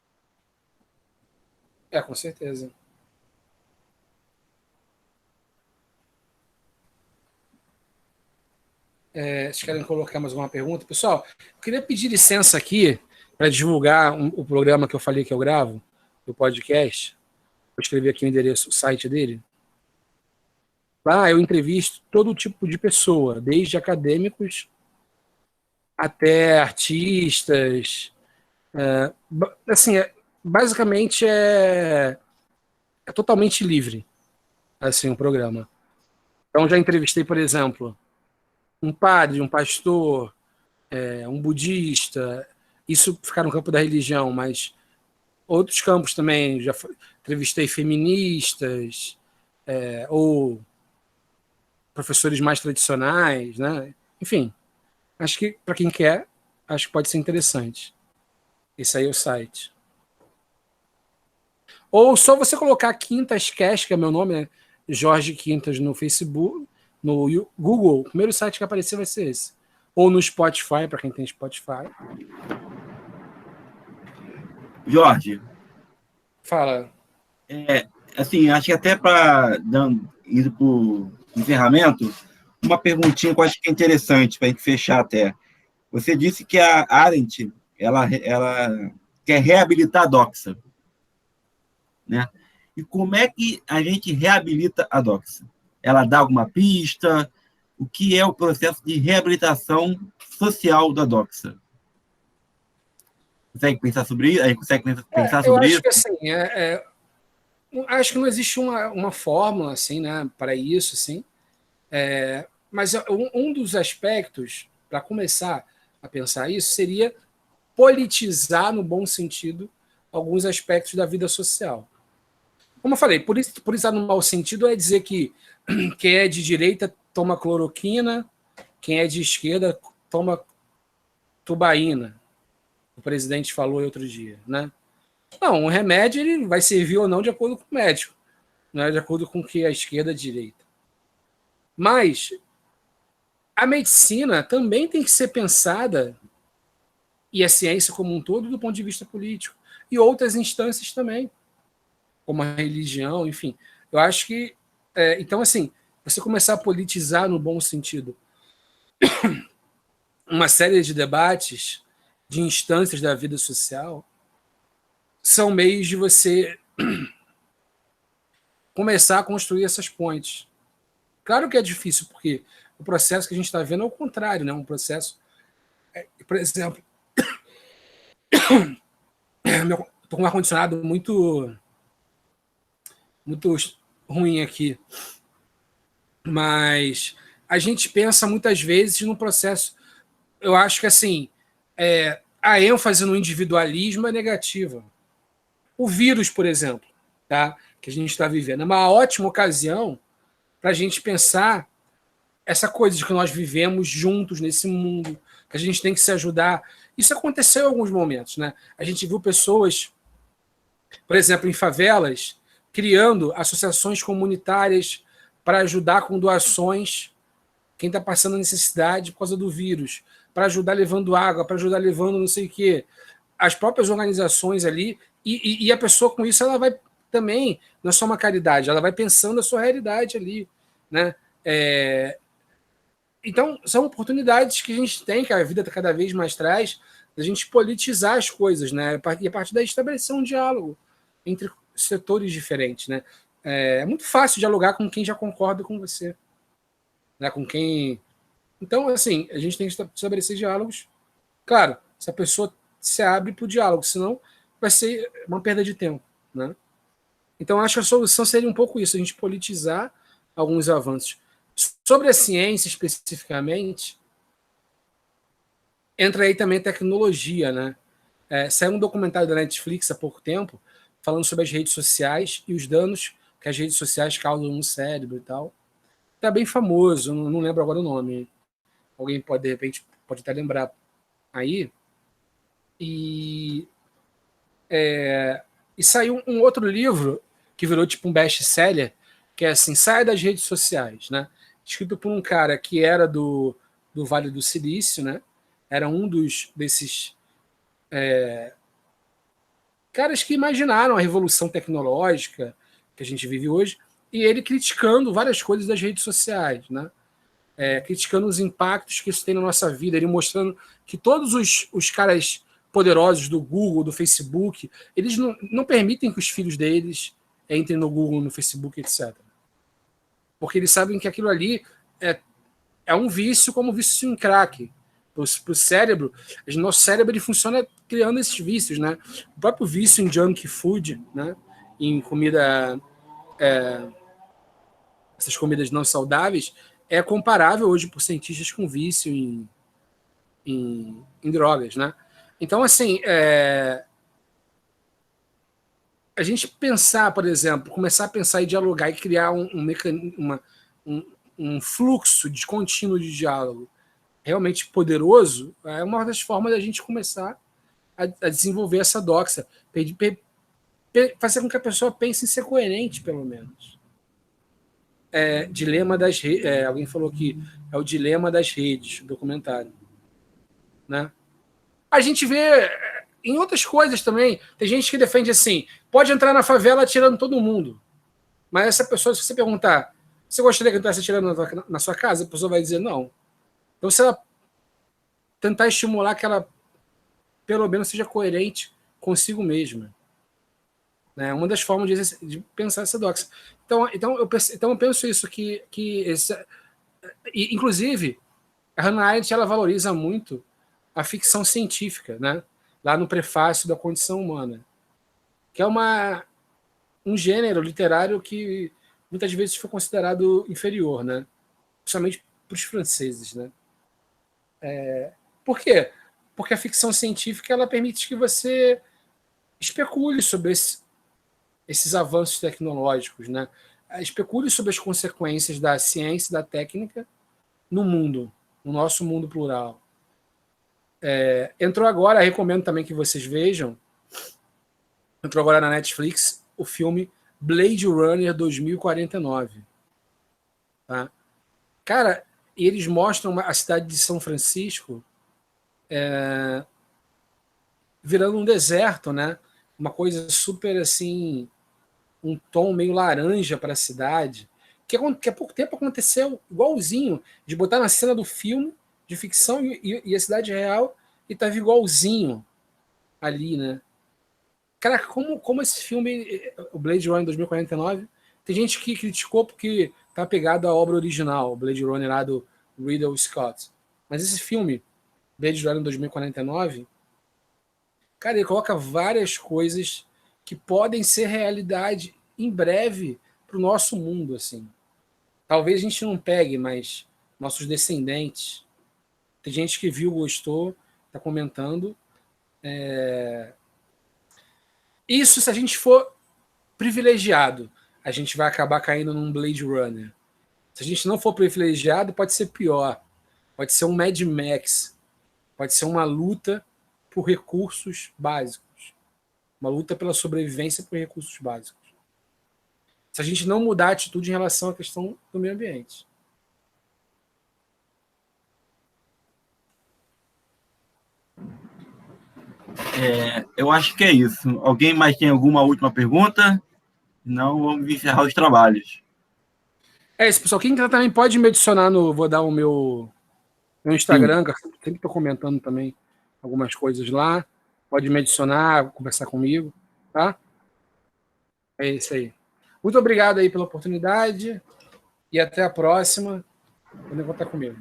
Com certeza. Vocês querem colocar mais uma pergunta? Pessoal, eu queria pedir licença aqui para divulgar o programa que eu falei que eu gravo, o podcast. Vou escrever aqui o endereço, o site dele. Lá eu entrevisto todo tipo de pessoa, desde acadêmicos até artistas. Assim, basicamente é totalmente livre, assim, o programa. Então já entrevistei, por exemplo, um padre, um pastor, um budista. Isso ficar no campo da religião, mas outros campos também. Já entrevistei feministas, ou professores mais tradicionais, né? Enfim, acho que para quem quer, acho que pode ser interessante. Esse aí é o site. Ou só você colocar Quintas Cash, que é meu nome, né? Jorge Quintas no Facebook, no Google, o primeiro site que aparecer vai ser esse. Ou no Spotify, para quem tem Spotify. Jorge. Fala. Assim, acho que até para ir para o encerramento, uma perguntinha que eu acho que é interessante para a gente fechar até. Você disse que a Arendt ela quer reabilitar a doxa, né? E como é que a gente reabilita a doxa? Ela dá alguma pista? O que é o processo de reabilitação social da doxa? Consegue pensar sobre isso? Consegue pensar sobre isso? Eu acho que assim, acho que não existe uma fórmula assim, né, para isso, assim. Mas um dos aspectos, para começar a pensar isso, seria politizar, no bom sentido, alguns aspectos da vida social. Como eu falei, politizar no mau sentido é dizer que quem é de direita toma cloroquina, quem é de esquerda toma tubaína. O presidente falou outro dia, né? Não, um remédio ele vai servir ou não de acordo com o médico, não é de acordo com o que a esquerda e a direita. Mas a medicina também tem que ser pensada, e a ciência como um todo, do ponto de vista político, e outras instâncias também, como a religião, enfim. Eu acho que, então, assim, você começar a politizar no bom sentido uma série de debates, de instâncias da vida social, são meios de você começar a construir essas pontes. Claro que é difícil, porque o processo que a gente está vendo é o contrário, né? Um processo, por exemplo, estou com um ar-condicionado muito ruim aqui, mas a gente pensa muitas vezes no processo. Eu acho que assim, a ênfase no individualismo é negativa. O vírus, por exemplo, tá? Que a gente está vivendo, é uma ótima ocasião para a gente pensar essa coisa de que nós vivemos juntos nesse mundo, que a gente tem que se ajudar. Isso aconteceu em alguns momentos, né? A gente viu pessoas, por exemplo, em favelas, criando associações comunitárias para ajudar com doações quem está passando necessidade por causa do vírus, para ajudar levando água, para ajudar levando não sei o quê. As próprias organizações ali, e a pessoa com isso, ela vai também, não é só uma caridade, ela vai pensando a sua realidade ali, né? Então, são oportunidades que a gente tem, que a vida cada vez mais traz, da gente politizar as coisas, né? E a partir daí estabelecer um diálogo entre setores diferentes, né? É muito fácil dialogar com quem já concorda com você, né? Com quem... Então, assim, a gente tem que estabelecer diálogos. Claro, se a pessoa se abre para o diálogo, senão vai ser uma perda de tempo, né? Então, acho que a solução seria um pouco isso, a gente politizar alguns avanços. Sobre a ciência, especificamente, entra aí também tecnologia, né? Saiu um documentário da Netflix há pouco tempo, falando sobre as redes sociais e os danos que as redes sociais causam no cérebro e tal. Está bem famoso, não lembro agora o nome. Alguém pode, de repente, pode até lembrar aí. E saiu um outro livro que virou tipo um best-seller, que é assim, Saia das Redes Sociais, né? Escrito por um cara que era do Vale do Silício, né? Era um desses caras que imaginaram a revolução tecnológica que a gente vive hoje, e ele criticando várias coisas das redes sociais, né? Criticando os impactos que isso tem na nossa vida, ele mostrando que todos os caras poderosos do Google, do Facebook, eles não permitem que os filhos deles entrem no Google, no Facebook, etc. Porque eles sabem que aquilo ali é um vício, como o vício em crack. Para o cérebro, nosso cérebro ele funciona criando esses vícios, né? O próprio vício em junk food, né? Em comida, essas comidas não saudáveis, é comparável hoje por cientistas com vício em drogas, né? Então, assim, a gente pensar, por exemplo, começar a pensar e dialogar e criar um fluxo de contínuo de diálogo realmente poderoso é uma das formas da gente começar a desenvolver essa doxa, fazer com que a pessoa pense em ser coerente, pelo menos. Dilema das redes, alguém falou que é o dilema das redes, documentário, né? A gente vê em outras coisas também, tem gente que defende assim, pode entrar na favela atirando todo mundo, mas essa pessoa, se você perguntar, você gostaria que entrasse atirando na sua casa? A pessoa vai dizer não. Então, se ela tentar estimular que ela, pelo menos, seja coerente consigo mesma. Né? Uma das formas de pensar essa doxa. Então eu penso isso, inclusive, a Hannah Arendt ela valoriza muito a ficção científica, né? Lá no prefácio da Condição Humana, que é um gênero literário que muitas vezes foi considerado inferior, né? Principalmente para os franceses, né? Por quê? Porque a ficção científica ela permite que você especule sobre esses avanços tecnológicos, né? Especule sobre as consequências da ciência e da técnica no mundo, no nosso mundo plural. Entrou agora, recomendo também que vocês vejam, entrou agora na Netflix o filme Blade Runner 2049. Tá? Cara, eles mostram a cidade de São Francisco virando um deserto, né? Uma coisa super assim, um tom meio laranja para a cidade, que há pouco tempo aconteceu igualzinho, de botar na cena do filme de ficção e a cidade real e tava igualzinho ali, né? Cara, como esse filme, o Blade Runner 2049, tem gente que criticou porque tá pegado à obra original, o Blade Runner lá do Ridley Scott. Mas esse filme, Blade Runner 2049, cara, ele coloca várias coisas que podem ser realidade em breve pro nosso mundo, assim. Talvez a gente não pegue, mas nossos descendentes. Tem gente que viu, gostou, tá comentando. Isso, se a gente for privilegiado, a gente vai acabar caindo num Blade Runner. Se a gente não for privilegiado, pode ser pior. Pode ser um Mad Max. Pode ser uma luta por recursos básicos. Uma luta pela sobrevivência por recursos básicos. Se a gente não mudar a atitude em relação à questão do meio ambiente. Eu acho que é isso. Alguém mais tem alguma última pergunta? Não, vamos encerrar os trabalhos. É isso, pessoal. Quem quiser também pode me adicionar no... Vou dar o meu Instagram, que eu sempre estou comentando também algumas coisas lá. Pode me adicionar, conversar comigo, tá? É isso aí. Muito obrigado aí pela oportunidade e até a próxima. Podem contar comigo.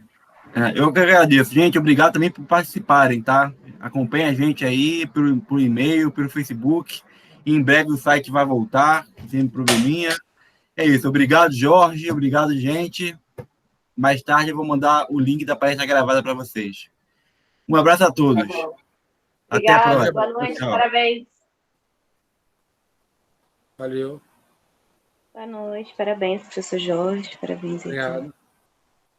Eu que agradeço. Gente, obrigado também por participarem, tá? Acompanhe a gente aí por e-mail, pelo Facebook. Em breve o site vai voltar, sem probleminha. É isso. Obrigado, Jorge. Obrigado, gente. Mais tarde eu vou mandar o link da palestra gravada para vocês. Um abraço a todos. Tá Até a obrigada, próxima. boa noite, Tchau. parabéns. Valeu. Boa noite, parabéns, professor Jorge, parabéns aí. Obrigado.